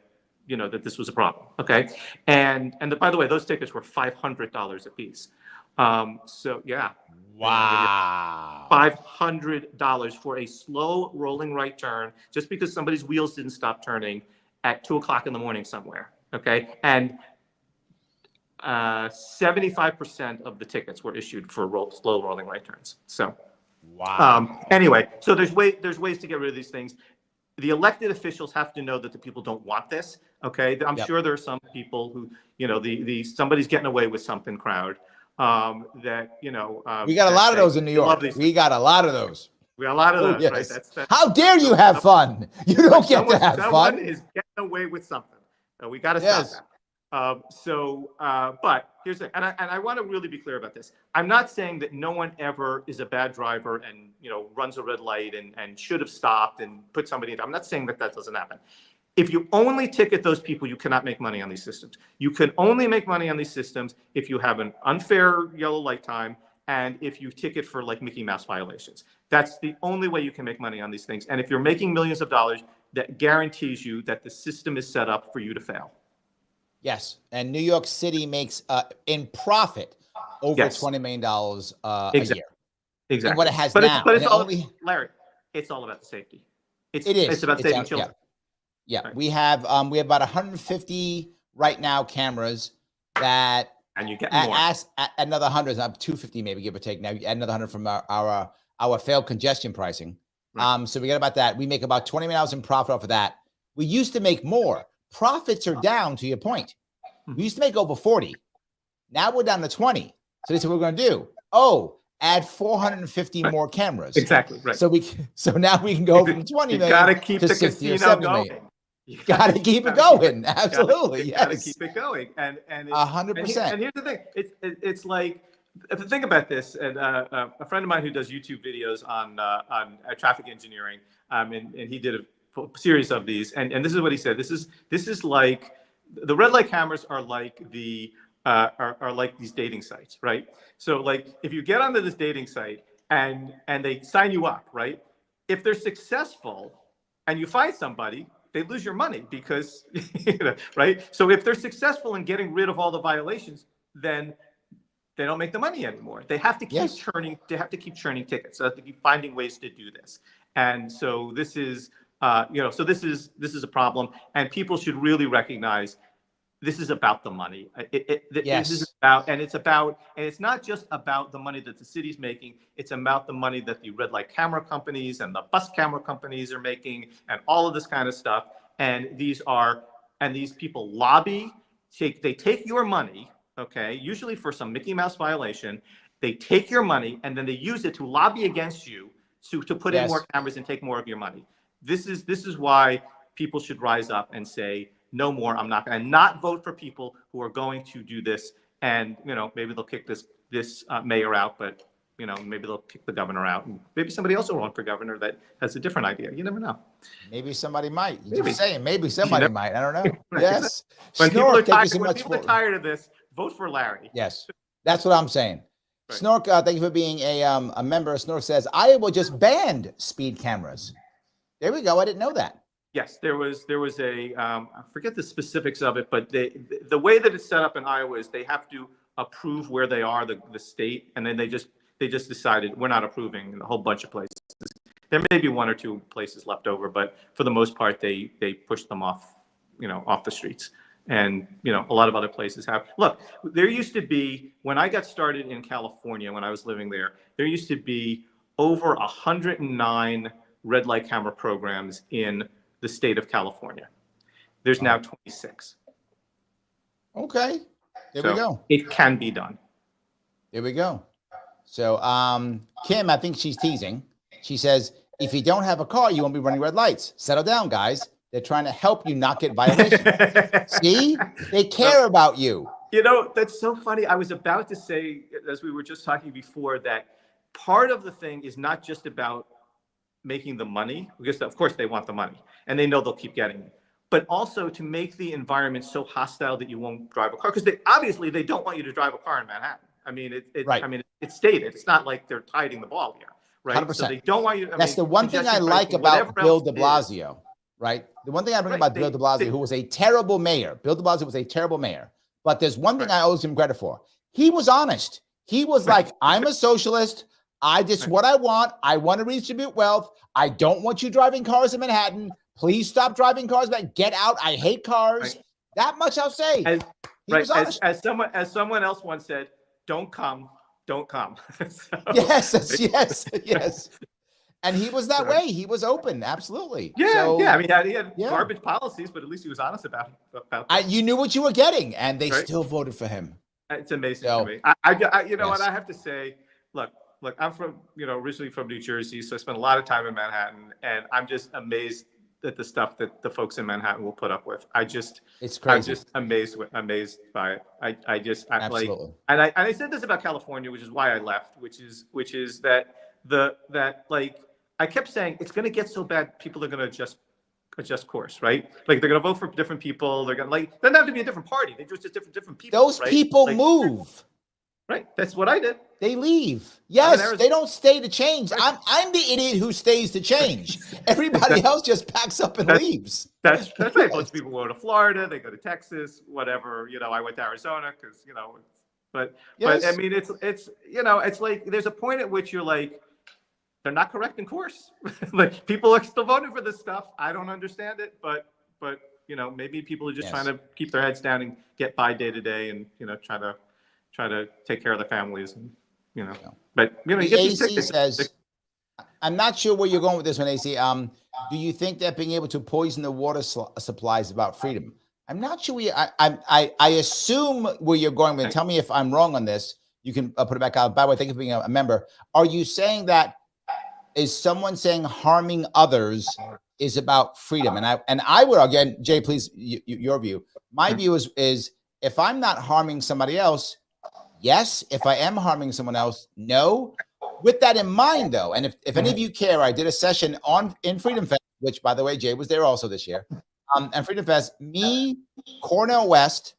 B: that this was a problem. Okay. And by the way, those tickets were $500 a piece. So yeah.
A: Wow.
B: $500 for a slow rolling right turn, just because somebody's wheels didn't stop turning at 2:00 in the morning somewhere. Okay. And 75% of the tickets were issued for slow rolling right turns. So, anyway, so there's ways to get rid of these things. The elected officials have to know that the people don't want this. Okay. I'm sure there are some people who, the somebody's getting away with something crowd. We
A: got a lot of those in New York. We got a lot of those.
B: We got a lot of those, right? That's
A: how dare you have fun? You don't get to have fun.
B: Someone is getting away with something. We got to stop that. But here's the thing, and I want to really be clear about this. I'm not saying that no one ever is a bad driver and runs a red light and should have stopped and put somebody in. I'm not saying that doesn't happen. If you only ticket those people, you cannot make money on these systems. You can only make money on these systems if you have an unfair yellow light time and if you ticket for like Mickey Mouse violations. That's the only way you can make money on these things. And if you're making millions of dollars, that guarantees you that the system is set up for you to fail.
A: Yes. And New York City makes in profit over $20 million a year.
B: Exactly.
A: And what it has
B: but
A: now.
B: It's all, Larry, it's all about the safety. It's about saving children.
A: Yeah. Right. We have about 150 right now cameras that,
B: and you get more.
A: Another 100, 250 maybe, give or take. Now another 100 from our failed congestion pricing. Right. So we got about that. We make about $20 million in profit off of that. We used to make more, Profits are down, to your point. We used to make over 40. Now we're down to 20. So this is what we're going to do. Oh, add 450 more cameras.
B: Exactly. Right.
A: So now we can go from 20 million
B: gotta keep
A: to
B: the
A: 60 or
B: casino
A: 70
B: going.
A: million. Got to keep it going. Absolutely.
B: You
A: yes.
B: Got to keep it going. And
A: 100%.
B: And here's the thing. It's like, if you think about this, and a friend of mine who does YouTube videos on traffic engineering, and he did a series of these, and this is what he said. This is like, the red light cameras are like are like these dating sites, right? So like, if you get onto this dating site and they sign you up, right? If they're successful and you find somebody, they lose your money because, right? So if they're successful in getting rid of all the violations, then they don't make the money anymore. They have to keep churning. They have to keep churning tickets. So they have to keep finding ways to do this. And so this is, so this is a problem. And people should really recognize this is about the money. This is about, and it's not just about the money that the city's making. It's about the money that the red light camera companies and the bus camera companies are making, and all of this kind of stuff. And these people lobby. They take your money, okay, usually for some Mickey Mouse violation. They take your money and then they use it to lobby against you to put in more cameras and take more of your money. This is why people should rise up and say, no more. I'm not going to not vote for people who are going to do this. And, maybe they'll kick this mayor out, but, maybe they'll kick the governor out. And maybe somebody else will run for governor that has a different idea. You never know.
A: Maybe somebody might. You're just saying, maybe somebody might. I don't know.
B: Right.
A: Yes.
B: When people are
A: tired
B: of this, vote for Larry.
A: Yes. That's what I'm saying. Right. Snork, thank you for being a member. Snork says, Iowa just banned speed cameras. There we go. I didn't know that.
B: Yes, there was a I forget the specifics of it, but the way that it's set up in Iowa is they have to approve where they are, the state, and then they just decided we're not approving in a whole bunch of places. There may be one or two places left over, but for the most part, they pushed them off, off the streets. And a lot of other places have. Look, there used to be, when I got started in California, when I was living there used to be over 109 red light camera programs in the state of California. There's now 26.
A: Okay. There we go.
B: It can be done.
A: There we go. So Kim, I think she's teasing. She says, if you don't have a car, you won't be running red lights. Settle down, guys. They're trying to help you not get violations. See? They care about you.
B: That's so funny. I was about to say, as we were just talking before, that part of the thing is not just about making the money, because of course they want the money and they know they'll keep getting it, but also to make the environment so hostile that you won't drive a car, because they don't want you to drive a car in Manhattan. I mean, it's stated. It's not like they're hiding the ball here, right?
A: 100%.
B: So they don't want you.
A: That's the one thing I like about Bill de Blasio, right? The one thing I bring about Bill de Blasio, who was a terrible mayor. Bill de Blasio was a terrible mayor, but there's one thing I always give him credit for. He was honest. He was like, I'm a socialist. What I want. I want to redistribute wealth. I don't want you driving cars in Manhattan. Please stop driving cars. Get out. I hate cars. Right. That much I'll say.
B: As someone else once said, don't come. So,
A: yes. And he was that way. He was open. Absolutely.
B: Yeah. I mean, he had garbage policies, but at least he was honest about that.
A: You knew what you were getting, and they still voted for him.
B: It's amazing to me. What I have to say, look, I'm from, originally from New Jersey, so I spent a lot of time in Manhattan, and I'm just amazed at the stuff that the folks in Manhattan will put up with. It's crazy. I'm just amazed by it.
A: Absolutely.
B: And I said this about California, which is why I left, which is that I kept saying it's going to get so bad, people are going to adjust course, right? Like they're going to vote for different people. They're going to doesn't have to be a different party. They just different people.
A: Those people move.
B: Right. That's what I did.
A: They leave. Yes, they don't stay to change. Right. I'm the idiot who stays to change. Everybody else just packs up and leaves.
B: That's right. Most people go to Florida. They go to Texas. Whatever. I went to Arizona because But I mean, it's like there's a point at which you're like, they're not correcting course. Like people are still voting for this stuff. I don't understand it, but maybe people are just trying to keep their heads down and get by day to day, and try to take care of their families, and but you get these tickets.
A: I'm not sure where you're going with this one, AC. Do you think that being able to poison the water supply is about freedom? I'm not sure. I assume where you're going with. Tell me if I'm wrong on this. You can put it back out. By the way, thank you for being a member. Are you saying that is someone saying harming others is about freedom? And I would argue, and Jay, please, your view. My view is if I'm not harming somebody else, yes. If I am harming someone else, no. With that in mind, though, and if any of you care, I did a session in Freedom Fest, which, by the way, Jay was there also this year. And Freedom Fest, me, Cornell West,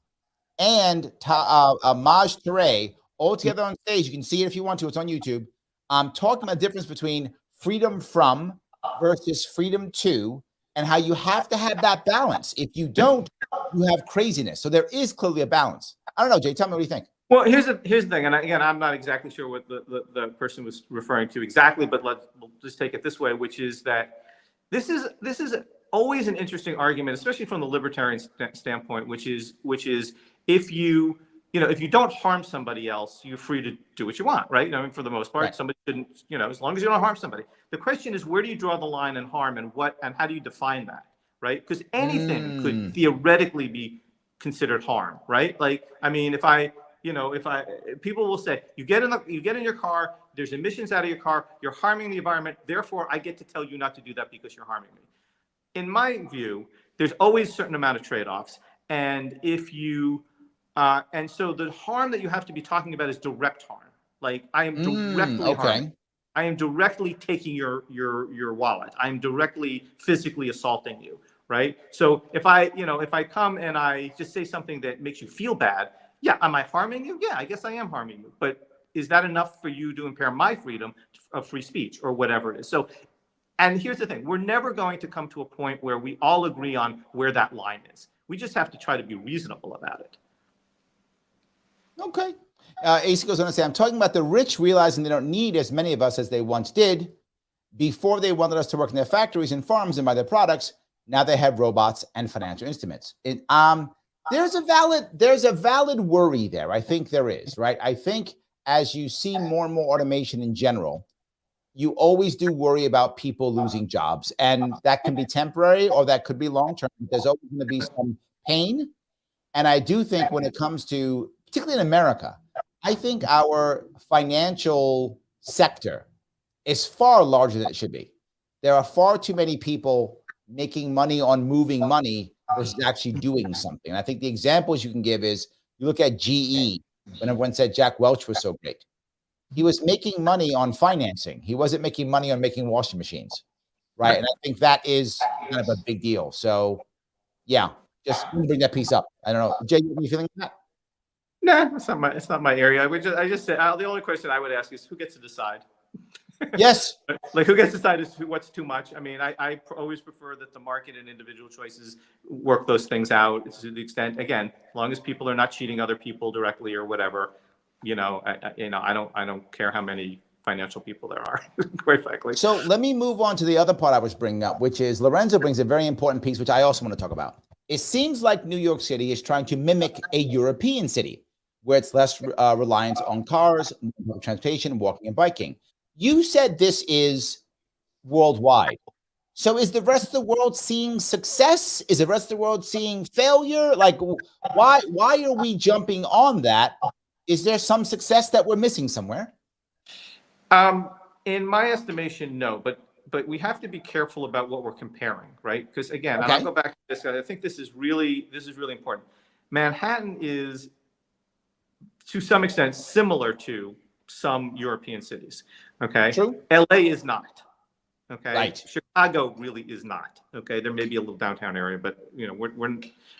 A: and Maj Touré, all together on stage. You can see it if you want to. It's on YouTube. Talking about the difference between freedom from versus freedom to, and how you have to have that balance. If you don't, you have craziness. So there is clearly a balance. I don't know, Jay. Tell me what you think.
B: Well, here's the thing, and again, I'm not exactly sure what the person was referring to exactly, but we'll just take it this way, which is that this is always an interesting argument, especially from the libertarian standpoint, which is if you don't harm somebody else, you're free to do what you want, right? I mean, for the most part, somebody shouldn't, as long as you don't harm somebody. The question is, where do you draw the line in harm, and how do you define that, right? Because anything could theoretically be considered harm, right? Like, I mean, if people will say, you get in your car, there's emissions out of your car, you're harming the environment, therefore I get to tell you not to do that because you're harming me. In my view, there's always a certain amount of trade-offs. And and so the harm that you have to be talking about is direct harm. Like, I am directly harming. I am directly taking your wallet. I am directly physically assaulting you, right? So if I come and I just say something that makes you feel bad, yeah, am I harming you? Yeah, I guess I am harming you. But is that enough for you to impair my freedom of free speech or whatever it is? So, and here's the thing. We're never going to come to a point where we all agree on where that line is. We just have to try to be reasonable about it.
A: Okay. AC goes on to say, I'm talking about the rich realizing they don't need as many of us as they once did. Before they wanted us to work in their factories and farms and buy their products. Now they have robots and financial instruments. There's a valid worry there. I think there is, right? I think as you see more and more automation in general, you always do worry about people losing jobs, and that can be temporary or that could be long-term. There's always going to be some pain. And I do think when it comes to, particularly in America, I think our financial sector is far larger than it should be. There are far too many people making money on moving money versus actually doing something. And I think the examples you can give is, you look at GE, when everyone said Jack Welch was so great. He was making money on financing. He wasn't making money on making washing machines, right? And I think that is kind of a big deal. So, yeah, just bring that piece up. I don't know. Jay, are you feeling that?
B: Nah, it's not my area. I just said, the only question I would ask is, who gets to decide?
A: Yes.
B: Like, who gets to decide what's too much? I mean, I always prefer that the market and individual choices work those things out to the extent, again, as long as people are not cheating other people directly or whatever, I don't care how many financial people there are, quite frankly.
A: So let me move on to the other part I was bringing up, which is Lorenzo brings a very important piece, which I also want to talk about. It seems like New York City is trying to mimic a European city where it's less reliant on cars, transportation, walking and biking. You said this is worldwide. So is the rest of the world seeing success? Is the rest of the world seeing failure? Like, why are we jumping on that? Is there some success that we're missing somewhere?
B: In my estimation, no, but we have to be careful about what we're comparing, right? Because again, and I'll go back to this. I think this is really important. Manhattan is, to some extent, similar to some European cities. Okay.
A: True.
B: LA is not. Okay.
A: Right.
B: Chicago really is not. Okay. There may be a little downtown area, but we're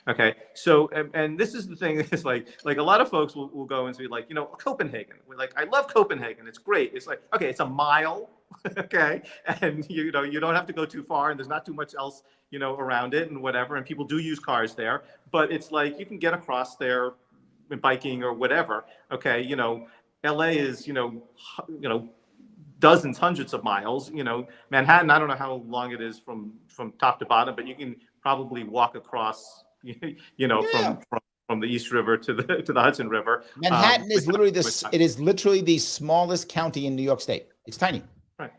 B: okay. So, and this is the thing, is like a lot of folks will go and say, like, Copenhagen. We're like, I love Copenhagen. It's great. It's like, okay, it's a mile. Okay. And you don't have to go too far, and there's not too much else, around it and whatever. And people do use cars there, but it's like, you can get across there biking or whatever. Okay. LA is, dozens, hundreds of miles. Manhattan, I don't know how long it is from top to bottom, but you can probably walk across, from the East River to the Hudson River.
A: Manhattan is literally the smallest county in New York State. It's tiny.
B: Right.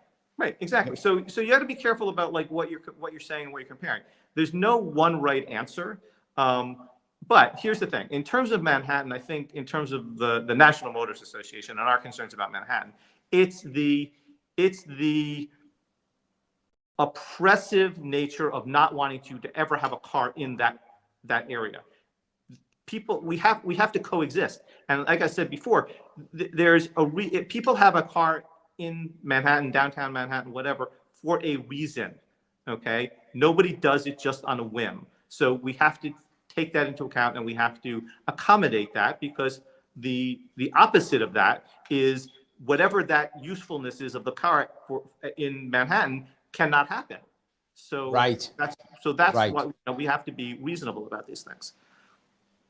B: Right, exactly. So you got to be careful about like what you're saying and what you're comparing. There's no one right answer. But here's the thing: in terms of Manhattan, I think in terms of the National Motorists Association and our concerns about Manhattan, it's the oppressive nature of not wanting to ever have a car in that area. People, we have to coexist, and like I said before, there's people have a car in Manhattan, downtown Manhattan, whatever, for a reason. Okay, nobody does it just on a whim. So we have to take that into account, and we have to accommodate that, because the opposite of that is whatever that usefulness is of the car in Manhattan cannot happen. So
A: right.
B: that's
A: right.
B: why we have to be reasonable about these things.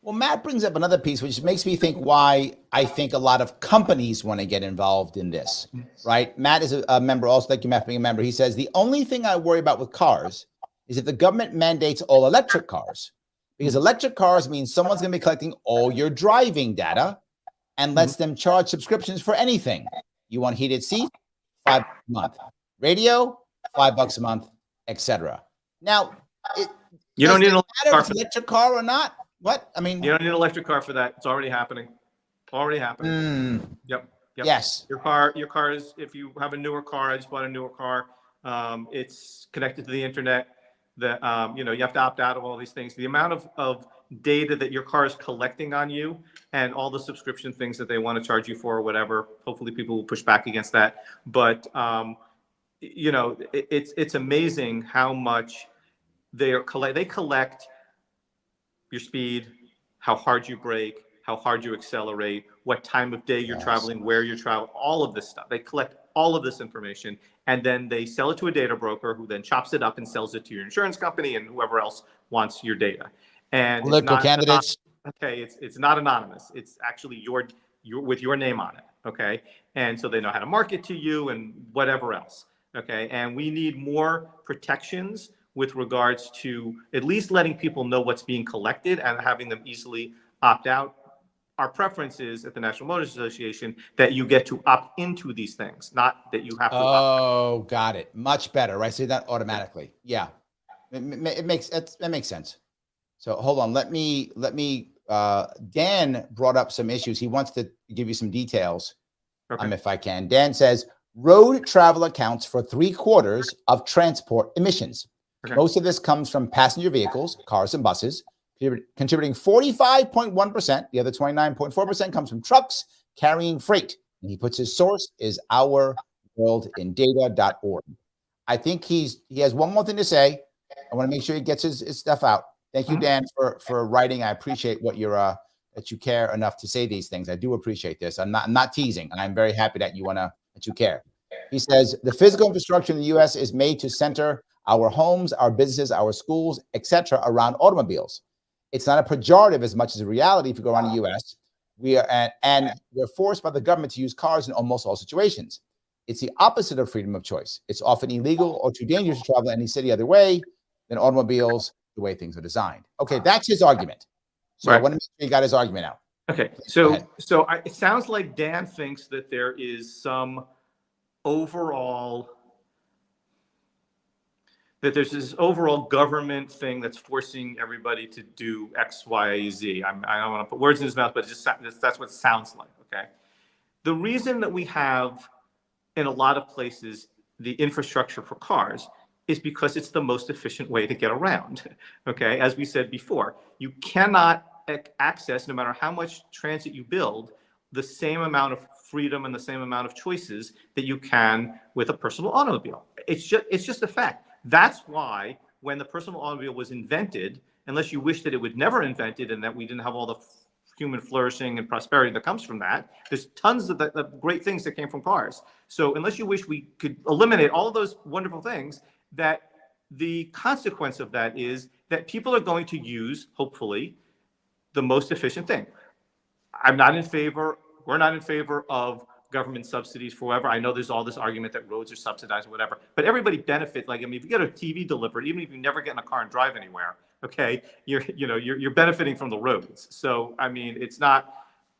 A: Well, Matt brings up another piece, which makes me think why I think a lot of companies want to get involved in this, right? Matt is a member also. Thank you, Matt, for being a member. He says, the only thing I worry about with cars is if the government mandates all electric cars, because electric cars means someone's going to be collecting all your driving data and lets them charge subscriptions for anything. You want heated seats, $5 a month. Radio, $5 a month, etc. Now,
B: you don't need an
A: electric car or not. What? I mean,
B: you don't need an electric car for that. It's already happening. Already happening. Yep.
A: Yes.
B: Your car is, if you have a newer car, I just bought a newer car. It's connected to the internet. You have to opt out of all these things. The amount of data that your car is collecting on you, and all the subscription things that they want to charge you for or whatever. Hopefully people will push back against that. But, it's amazing how much they collect your speed, how hard you brake, how hard you accelerate, what time of day you're traveling, where you're traveling, all of this stuff. They collect all of this information, and then they sell it to a data broker, who then chops it up and sells it to your insurance company and whoever else wants your data. And
A: political candidates.
B: It's not anonymous. It's actually your with your name on it. Okay. And so they know how to market to you and whatever else. Okay. And we need more protections with regards to at least letting people know what's being collected and having them easily opt out. Our preference is at the National Motorists Association that you get to opt into these things, not that you have to opt out.
A: Got it. Much better, right? So that automatically. Yeah. It makes sense. So hold on. Let me Dan brought up some issues. He wants to give you some details.
B: Okay.
A: If I can. Dan says road travel accounts for 3/4 of transport emissions. Okay. Most of this comes from passenger vehicles, cars and buses, contributing 45.1%. The other 29.4% comes from trucks carrying freight. And he puts his source is ourworldindata.org. I think he has one more thing to say. I want to make sure he gets his stuff out. Thank you, Dan, for writing. I appreciate what you're that you care enough to say these things. I do appreciate this. I'm not teasing, and I'm very happy that that you care. He says the physical infrastructure in the U.S. is made to center our homes, our businesses, our schools, etc., around automobiles. It's not a pejorative as much as a reality. If you go around the U.S., we're forced by the government to use cars in almost all situations. It's the opposite of freedom of choice. It's often illegal or too dangerous to travel any city other way than automobiles, the way things are designed. Okay, that's his argument. So I want to make sure you got his argument out.
B: Okay, it sounds like Dan thinks that there is some overall, that there's this overall government thing that's forcing everybody to do X, Y, Z. I don't want to put words in his mouth, but that's what it sounds like, okay? The reason that we have, in a lot of places, the infrastructure for cars is because it's the most efficient way to get around, okay? As we said before, you cannot access, no matter how much transit you build, the same amount of freedom and the same amount of choices that you can with a personal automobile. It's just a fact. That's why when the personal automobile was invented, unless you wish that it would never invented and that we didn't have all the human flourishing and prosperity that comes from that, there's tons of the great things that came from cars. So unless you wish we could eliminate all of those wonderful things, that the consequence of that is that people are going to use, hopefully, the most efficient thing. We're not in favor of government subsidies for whatever. I know there's all this argument that roads are subsidized or whatever, but everybody benefits. Like, I mean, if you get a TV delivered, even if you never get in a car and drive anywhere, okay, you're benefiting from the roads. So, I mean, it's not,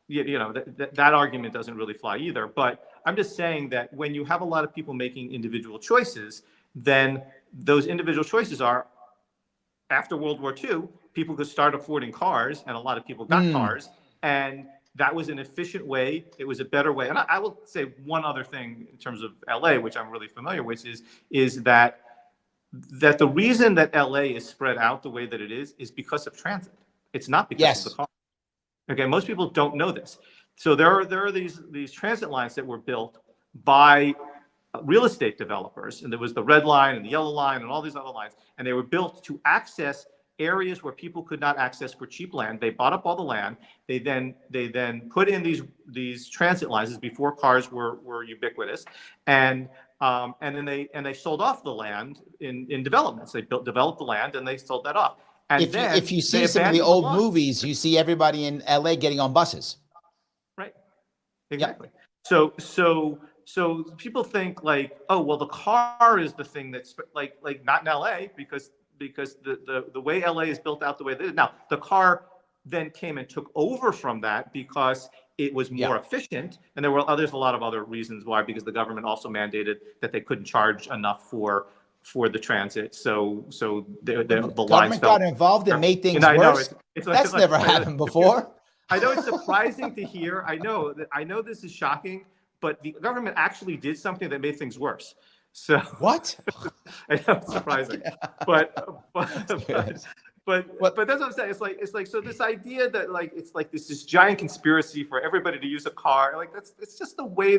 B: that argument doesn't really fly either. But I'm just saying that when you have a lot of people making individual choices, then those individual choices are, after World War II, people could start affording cars, and a lot of people got cars, and that was an efficient way. It was a better way. And I will say one other thing in terms of LA, which I'm really familiar with, is that the reason that LA is spread out the way that it is because of transit. It's not because of the car. Okay, most people don't know this. So there are these transit lines that were built by real estate developers, and there was the red line and the yellow line and all these other lines, and they were built to access areas where people could not access for cheap land. They bought up all the land. They then put in these transit lines before cars were ubiquitous, and then they sold off the land in developments. They developed the land and they sold that off. And
A: if you see some of the old movies, you see everybody in LA getting on buses.
B: Right. Exactly. Yep. So people think like, oh, well, the car is the thing that's like not in LA because the way LA is built out the way that it is. Now, the car then came and took over from that because it was more efficient. And there's a lot of other reasons why, because the government also mandated that they couldn't charge enough for the transit. So the lines
A: got involved and made things worse. That's never happened before.
B: I know it's surprising to hear. I know this is shocking, but the government actually did something that made things worse. So
A: what?
B: I know it's surprising, but that's what I'm saying. It's like so this idea that like it's like this giant conspiracy for everybody to use a car. Like it's just the way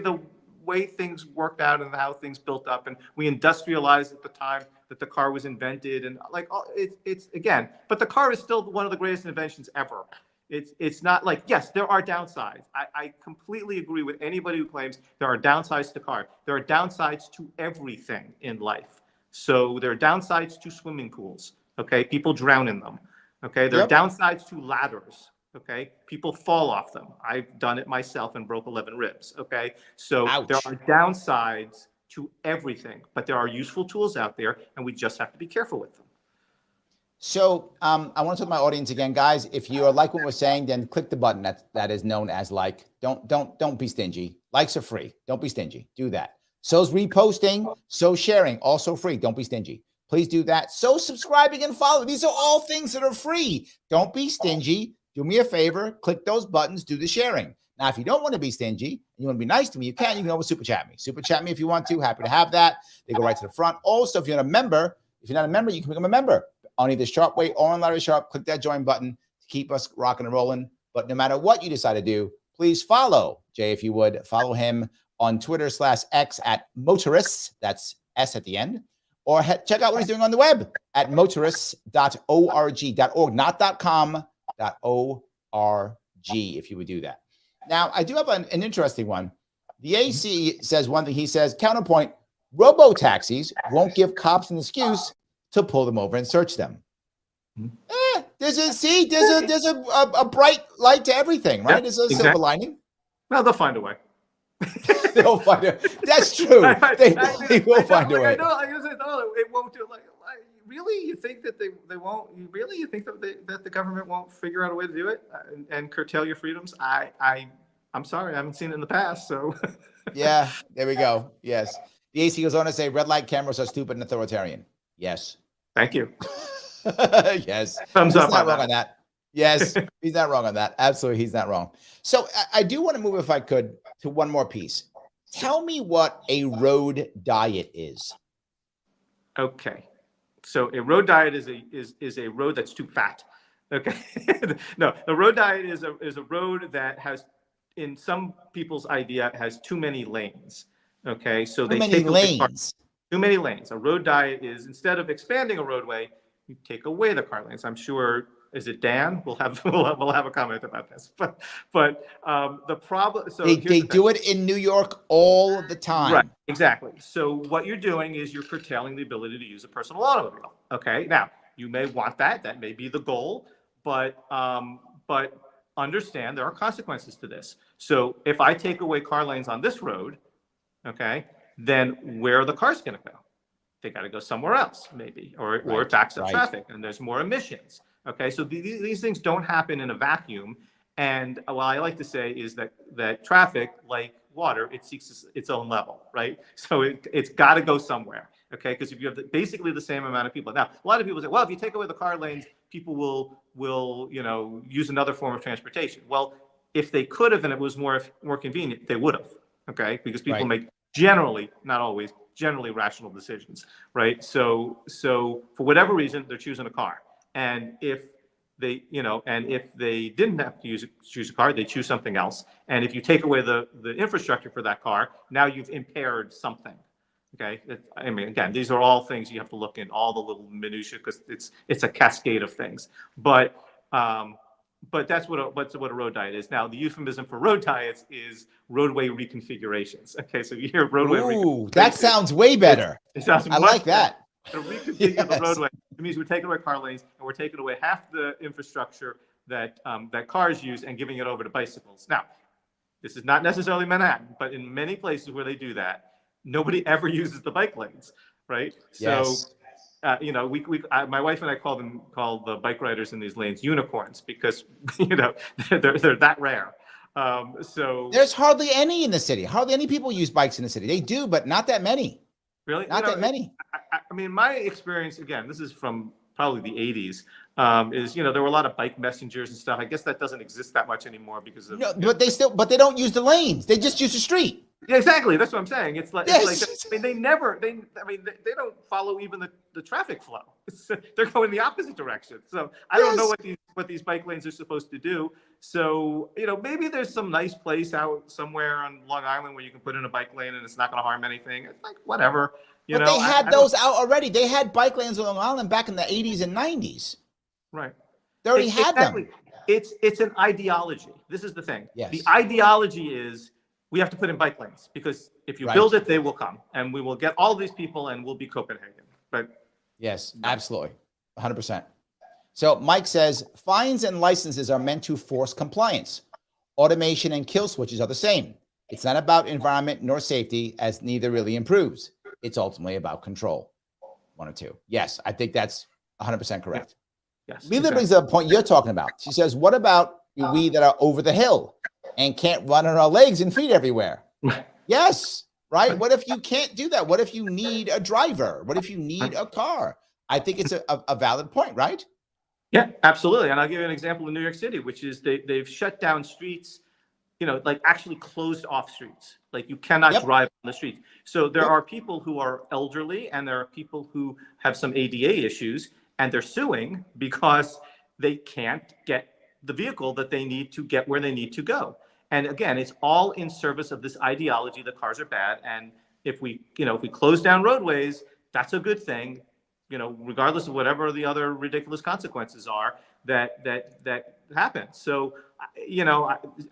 B: things worked out and how things built up, and we industrialized at the time that the car was invented, and like it's again, but the car is still one of the greatest inventions ever. It's not like, yes, there are downsides. I completely agree with anybody who claims there are downsides to car. There are downsides to everything in life. So there are downsides to swimming pools. Okay, people drown in them. Okay, there are downsides to ladders. Okay, people fall off them. I've done it myself and broke 11 ribs. Okay, so there are downsides to everything, but there are useful tools out there, and we just have to be careful with them.
A: So I want to tell my audience again, guys, if you like what we're saying, then click the button that is known as like. Don't be stingy. Likes are free. Don't be stingy. Do that. So's reposting, so sharing, also free. Don't be stingy. Please do that. So subscribing and following. These are all things that are free. Don't be stingy. Do me a favor. Click those buttons. Do the sharing. Now, if you don't want to be stingy and you want to be nice to me, you can always super chat me. Super chat me if you want to. Happy to have that. They go right to the front. Also, if you're not a member, you can become a member on either Sharpe Way or on Larry Sharpe. Click that join button to keep us rocking and rolling. But no matter what you decide to do, please follow Jay, if you would. Follow him on Twitter/X at Motorists. That's S at the end. Or check out what he's doing on the web at motorists.org, not .com, .org, if you would do that. Now, I do have an interesting one. The AC says one thing. He says, counterpoint, robo-taxis won't give cops an excuse to pull them over and search them. There's a bright light to everything, right? There's a silver lining.
B: Well, they'll find a way.
A: They'll find a. That's true. They will find a way.
B: I know. It won't do. Like, really, you think that they won't? Really, you think that the government won't figure out a way to do it and curtail your freedoms? I'm sorry, I haven't seen it in the past. So.
A: Yeah, there we go. Yes, the AC goes on to say, "Red light cameras are stupid and authoritarian." Yes.
B: Thank you.
A: Yes.
B: Thumbs up.
A: He's not wrong on that. Yes, he's not wrong on that. Absolutely, he's not wrong. So I do want to move, if I could, to one more piece. Tell me what a road diet is.
B: Okay. So a road diet is a road that's too fat. Okay. No, a road diet is a road that has, in some people's idea, has too many lanes. Okay. So they take lanes. Too many lanes. A road diet is, instead of expanding a roadway, you take away the car lanes. I'm sure. Is it Dan? We'll have a comment about this. But the problem. So
A: they do it in New York all the time.
B: Right. Exactly. So what you're doing is you're curtailing the ability to use a personal automobile. Okay. Now you may want that. That may be the goal. But understand there are consequences to this. So if I take away car lanes on this road, okay, then where are the cars going to go? They got to go somewhere else, maybe, or it backs up traffic, and there's more emissions. Okay, so these things don't happen in a vacuum, And what I like to say is that traffic, like water, it seeks its own level, right? So it's got to go somewhere, okay? Because if you have basically the same amount of people. Now, a lot of people say, well, if you take away the car lanes, people will use another form of transportation. Well, if they could have and it was more convenient, they would have, okay? Because people make generally, not always, generally rational decisions, right? So for whatever reason, they're choosing a car. And if they didn't have to choose a car, they choose something else. And if you take away the infrastructure for that car, now you've impaired something. Okay. I mean, again, these are all things you have to look in all the little minutiae because it's a cascade of things. But that's what a road diet is. Now, the euphemism for road diets is roadway reconfigurations. Okay, so you hear roadway.
A: Ooh, that sounds way better.
B: It sounds
A: I like that.
B: To reconfigure the roadway, it means we're taking away car lanes and we're taking away half the infrastructure that cars use and giving it over to bicycles. Now, this is not necessarily Manhattan, but in many places where they do that, nobody ever uses the bike lanes, right?
A: Yes.
B: So, my wife and I call the bike riders in these lanes unicorns because they're that rare. So
A: there's hardly any in the city. Hardly any people use bikes in the city. They do, but not that many.
B: Really?
A: Not that many.
B: I mean, my experience, again, this is from probably the 80s, is, there were a lot of bike messengers and stuff. I guess that doesn't exist that much anymore because of...
A: No, but they don't use the lanes. They just use the street.
B: Yeah, exactly. That's what I'm saying. It's like,
A: yes.
B: they don't follow even the traffic flow. They're going the opposite direction. So I don't know what these bike lanes are supposed to do. So, maybe there's some nice place out somewhere on Long Island where you can put in a bike lane and it's not going to harm anything. It's like, whatever.
A: But they had those out already. They had bike lanes on Long Island back in the 80s and 90s.
B: Right.
A: They already had them.
B: It's an ideology. This is the thing.
A: Yes.
B: The ideology is we have to put in bike lanes because if you build it, they will come and we will get all these people and we'll be Copenhagen. But
A: yes, absolutely. 100%. So Mike says fines and licenses are meant to force compliance. Automation and kill switches are the same. It's not about environment nor safety, as neither really improves. It's ultimately about control. One or two. Yes, I think that's 100% correct.
B: Yes.
A: Leela brings up a point you're talking about. She says, what about we that are over the hill and can't run on our legs and feet everywhere? Yes, right? What if you can't do that? What if you need a driver? What if you need a car? I think it's a valid point, right?
B: Yeah, absolutely. And I'll give you an example in New York City, which is they've shut down streets, like actually closed off streets. Like you cannot drive on the streets. So there are people who are elderly and there are people who have some ADA issues and they're suing because they can't get the vehicle that they need to get where they need to go. And again, it's all in service of this ideology that cars are bad. And if we close down roadways, that's a good thing, regardless of whatever the other ridiculous consequences are that happen. So,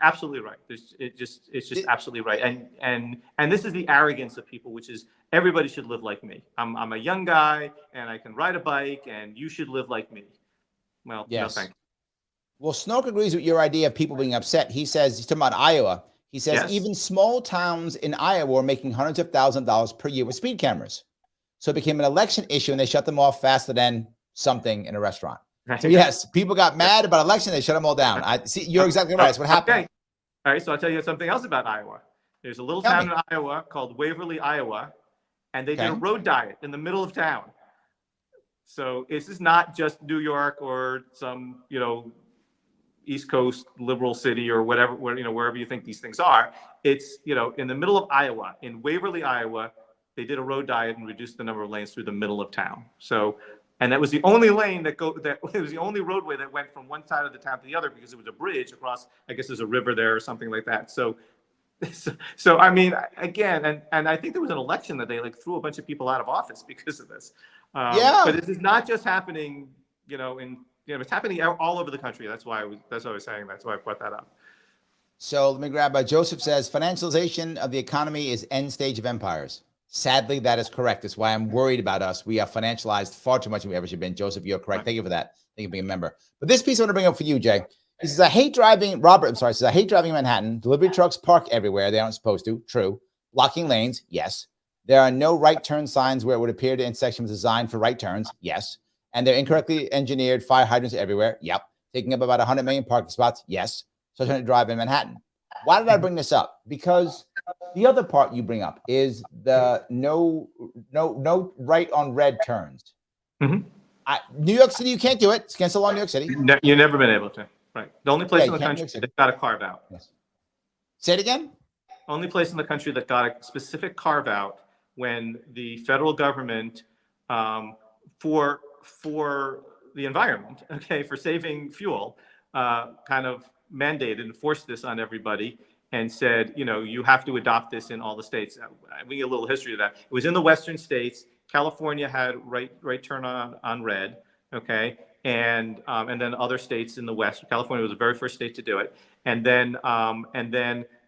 B: absolutely right. It's just absolutely right. And this is the arrogance of people, which is everybody should live like me. I'm a young guy and I can ride a bike and you should live like me. Well,
A: yes.
B: No, thank you.
A: Well, Snoke agrees with your idea of people being upset. He says, he's talking about Iowa. He says, even small towns in Iowa are making hundreds of thousands of dollars per year with speed cameras. So it became an election issue and they shut them off faster than something in a restaurant. So yes, people got mad about election. They shut them all down. I see. You're exactly right. That's what happened.
B: Okay. All right. So I'll tell you something else about Iowa. There's a little town in Iowa called Waverly, Iowa, and they did a road diet in the middle of town. So this is not just New York or some, East Coast liberal city or whatever, wherever you think these things are. It's, in the middle of Iowa, in Waverly, Iowa, they did a road diet and reduced the number of lanes through the middle of town. So, and that was the only lane it was the only roadway that went from one side of the town to the other because it was a bridge across, I guess there's a river there or something like that. So I mean, again, and I think there was an election that they threw a bunch of people out of office because of this. But this is not just happening, it's happening all over the country. That's why I was saying. That's why I brought that up.
A: So let me grab Joseph says financialization of the economy is end stage of empires. Sadly, that is correct. That's why I'm worried about us. We are financialized far too much than we ever should have been. Joseph, you're correct. Thank you for that. Thank you for being a member. But this piece I want to bring up for you, Jay. He says, I hate driving in Manhattan. Delivery trucks park everywhere. They aren't supposed to. True. Blocking lanes. Yes. There are no right turn signs where it would appear the intersection was designed for right turns. Yes. And they're incorrectly engineered fire hydrants everywhere. Yep. Taking up about 100 million parking spots. Yes. So I trying to drive in Manhattan. Why did I bring this up? Because the other part you bring up is the no right on red turns.
B: Mm-hmm.
A: New York City, you can't do it. It's against the law in New York City.
B: You've never been able to. Right. The only place in the country that got a carve out.
A: Yes. Say it again.
B: Only place in the country that got a specific carve out when the federal government, for the environment, okay, for saving fuel, kind of mandated and forced this on everybody and said, you know, you have to adopt this in all the states. We get a little history of that. It was in the western states. California had right turn on red, okay, and then other states in the west. California was the very first state to do it, and then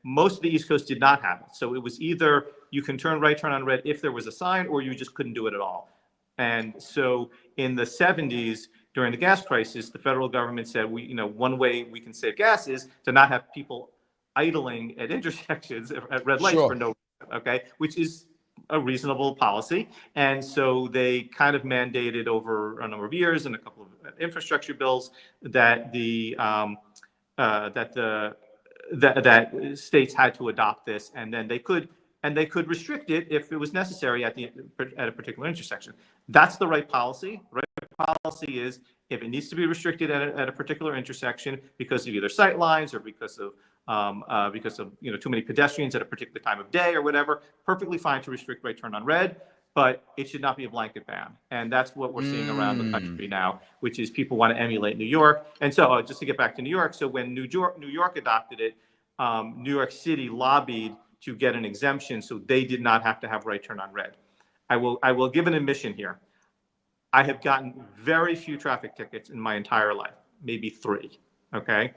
B: most of the East Coast did not have it. So it was either you can turn right turn on red if there was a sign, or you just couldn't do it at all. And so in the 70s, during the gas crisis, the federal government said, one way we can save gas is to not have people idling at intersections at red lights for no reason, okay, which is a reasonable policy. And so they kind of mandated over a number of years and a couple of infrastructure bills that that states had to adopt this, and then they could restrict it if it was necessary at a particular intersection. That's the right policy. Right policy is if it needs to be restricted at a particular intersection because of either sight lines or because of too many pedestrians at a particular time of day or whatever, perfectly fine to restrict right turn on red, but it should not be a blanket ban. And that's what we're seeing around the country now, which is people want to emulate New York. And so just to get back to New York, so when New York adopted it, New York City lobbied to get an exemption so they did not have to have right turn on red. I will give an admission here. I have gotten very few traffic tickets in my entire life, maybe 3, okay?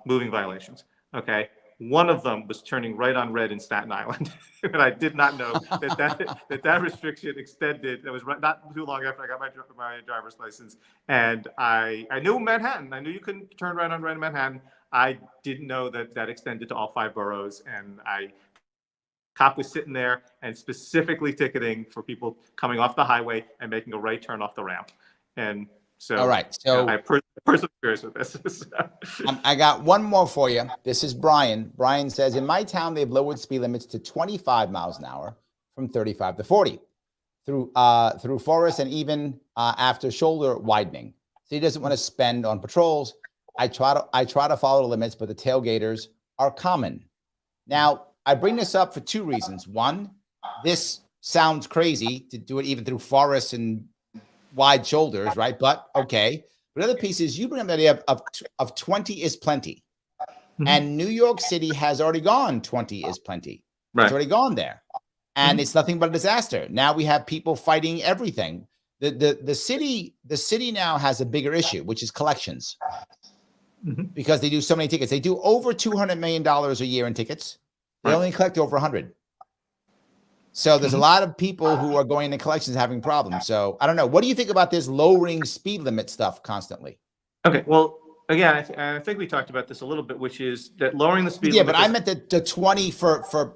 B: Moving violations, okay? One of them was turning right on red in Staten Island. And I did not know that restriction extended. That was not too long after I got my driver's license. And I knew Manhattan. I knew you couldn't turn right on red in Manhattan. I didn't know that extended to all 5 boroughs. And cop was sitting there and specifically ticketing for people coming off the highway and making a right turn off the ramp. And so,
A: all right. So
B: I personally curious with this.
A: I got one more for you. This is Brian. Brian says, in my town, they've lowered speed limits to 25 miles an hour from 35 to 40 through forests and even after shoulder widening. So he doesn't want to spend on patrols. I try to follow the limits, but the tailgaters are common. Now, I bring this up for 2 reasons. One, this sounds crazy to do it even through forests and wide shoulders, right? But okay. But the other piece is you bring up the idea of 20 is plenty. Mm-hmm. And New York City has already gone 20 is plenty. Right. It's already gone there. And it's nothing but a disaster. Now we have people fighting everything. The city now has a bigger issue, which is collections. Mm-hmm. Because they do so many tickets. They do over $200 million a year in tickets. They only collect over 100. So there's a lot of people who are going into collections having problems. So I don't know. What do you think about this lowering speed limit stuff constantly?
B: Okay. Well, again, I think we talked about this a little bit, which is that lowering the speed
A: limit.
B: Yeah,
A: but I meant the 20 for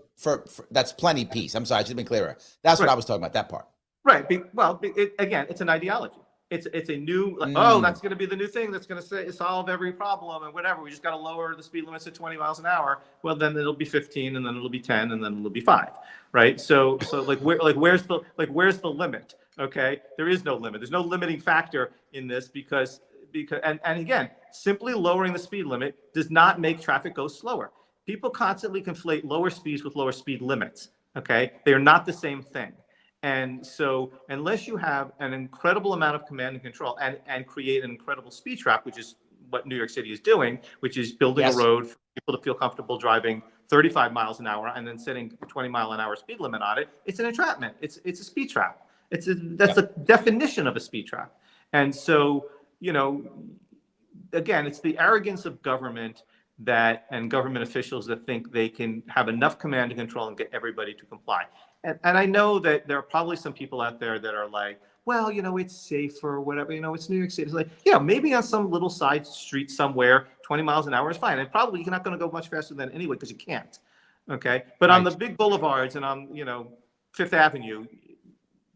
A: that's plenty piece. I'm sorry, I should have been clearer. That's what I was talking about, that part.
B: Right. Well, again, it's an ideology. It's a new, that's going to be the new thing that's going to solve every problem and whatever. We just got to lower the speed limits to 20 miles an hour. Well, then it'll be 15, and then it'll be 10, and then it'll be 5, right? So where's the limit? Okay, there is no limit. There's no limiting factor in this because and again, simply lowering the speed limit does not make traffic go slower. People constantly conflate lower speeds with lower speed limits. Okay, they are not the same thing. And so unless you have an incredible amount of command and control and create an incredible speed trap, which is what New York City is doing, which is building a road for people to feel comfortable driving 35 miles an hour and then setting a 20-mile-an-hour speed limit on it, it's an entrapment. It's a speed trap. That's the definition of a speed trap. And so, again, it's the arrogance of government and government officials that think they can have enough command and control and get everybody to comply. And I know that there are probably some people out there that are like, well, it's safer or whatever, it's New York City. It's like, maybe on some little side street somewhere, 20 miles an hour is fine. And probably you're not going to go much faster than anyway because you can't. Okay. But on the big boulevards and on, Fifth Avenue,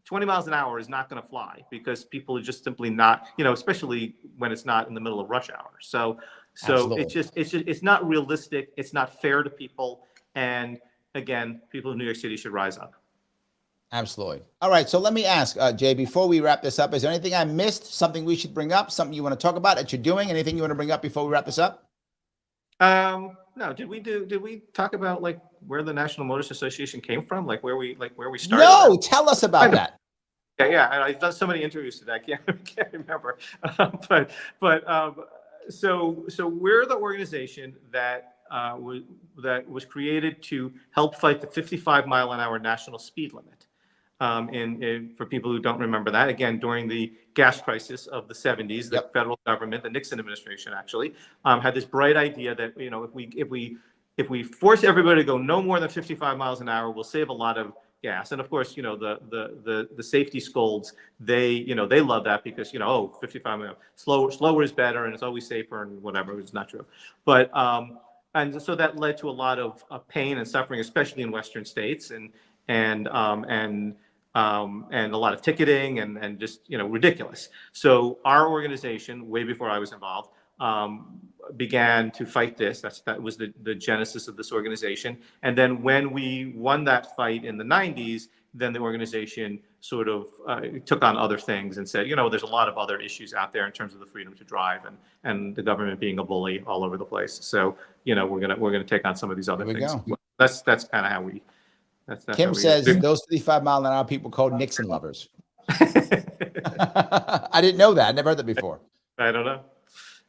B: 20 miles an hour is not going to fly because people are just simply not, especially when it's not in the middle of rush hour. So, So
A: Absolutely.
B: it's not realistic. It's not fair to people. And again, people in New York City should rise up.
A: Absolutely. All right. So let me ask, Jay, before we wrap this up, is there anything I missed? Something we should bring up? Something you want to talk about that you're doing? Anything you want to bring up before we wrap this up?
B: No. Did we talk about like where the National Motorists Association came from? Like where we started?
A: No. Tell us about that.
B: Yeah. I've done so many interviews today. I can't remember. So we're the organization that was created to help fight the 55-mile-an-hour national speed limit. For people who don't remember that, again, during the gas crisis of the 70s, the federal government, the Nixon administration actually, had this bright idea that, if we force everybody to go no more than 55 miles an hour, we'll save a lot of gas. And of course, the safety scolds, they love that because, 55 miles, slower is better and it's always safer and whatever. It's not true. But, and so that led to a lot of pain and suffering, especially in Western states, and a lot of ticketing and just ridiculous. So our organization, way before I was involved, began to fight this. That was the genesis of this organization. And then when we won that fight in the 90s, then the organization sort of took on other things and said, there's a lot of other issues out there in terms of the freedom to drive and the government being a bully all over the place. So we're gonna take on some of these other things. That's kind of how we.
A: Kim says those 55-mile-an-hour people called Nixon lovers. I didn't know that. I never heard that before.
B: I don't know.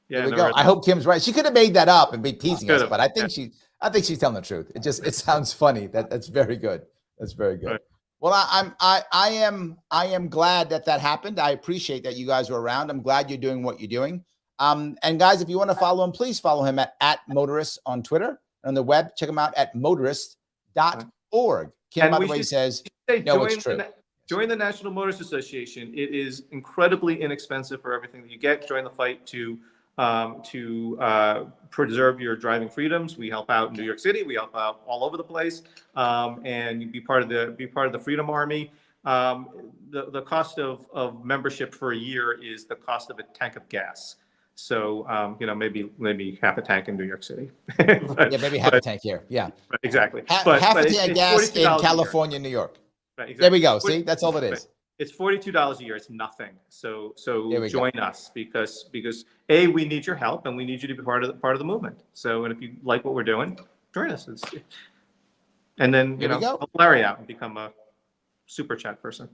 B: Yeah,
A: there we go. I hope Kim's right. She could have made that up and be teasing us, but I think she's telling the truth. It sounds funny. That's very good. That's very good. Right. Well, I am glad that happened. I appreciate that you guys were around. I'm glad you're doing what you're doing. And guys, if you want to follow him, please follow him at Motorists on Twitter. On the web, check him out at motorists.org. Kim, by the way, says, no, it's true.
B: Join the National Motorists Association. It is incredibly inexpensive for everything that you get. Join the fight to preserve your driving freedoms. We help out in New York City. We help out all over the place, and you be part of the Freedom Army. The cost of membership for a year is the cost of a tank of gas. So maybe half a tank in New York City.
A: Maybe half a tank here. Yeah,
B: exactly.
A: Half a tank of gas in California, New York. Right, exactly. There we go. See, that's all it is.
B: It's $42 a year. It's nothing. So join us because A, we need your help and we need you to be part of the movement. So, and if you like what we're doing, join us. And then help Larry out and become a super chat person.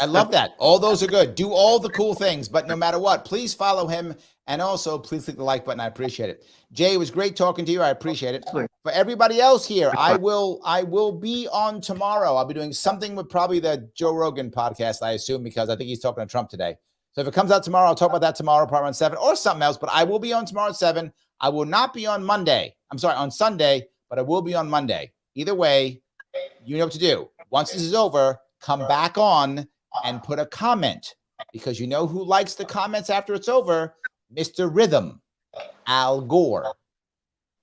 A: I love that. All those are good. Do all the cool things, but no matter what, please follow him. And also, please click the like button. I appreciate it. Jay, it was great talking to you. I appreciate it. For everybody else here, I will be on tomorrow. I'll be doing something with probably the Joe Rogan podcast, I assume, because I think he's talking to Trump today. So if it comes out tomorrow, I'll talk about that tomorrow, probably around 7 or something else. But I will be on tomorrow at 7. I will not be on Monday. I'm sorry, on Sunday, but I will be on Monday. Either way, you know what to do. Once this is over, come back on and put a comment, because you know who likes the comments after it's over? Mr. Rhythm, Al Gore.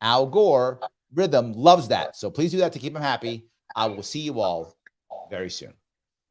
A: Al Gore, Rhythm, loves that. So please do that to keep him happy. I will see you all very soon.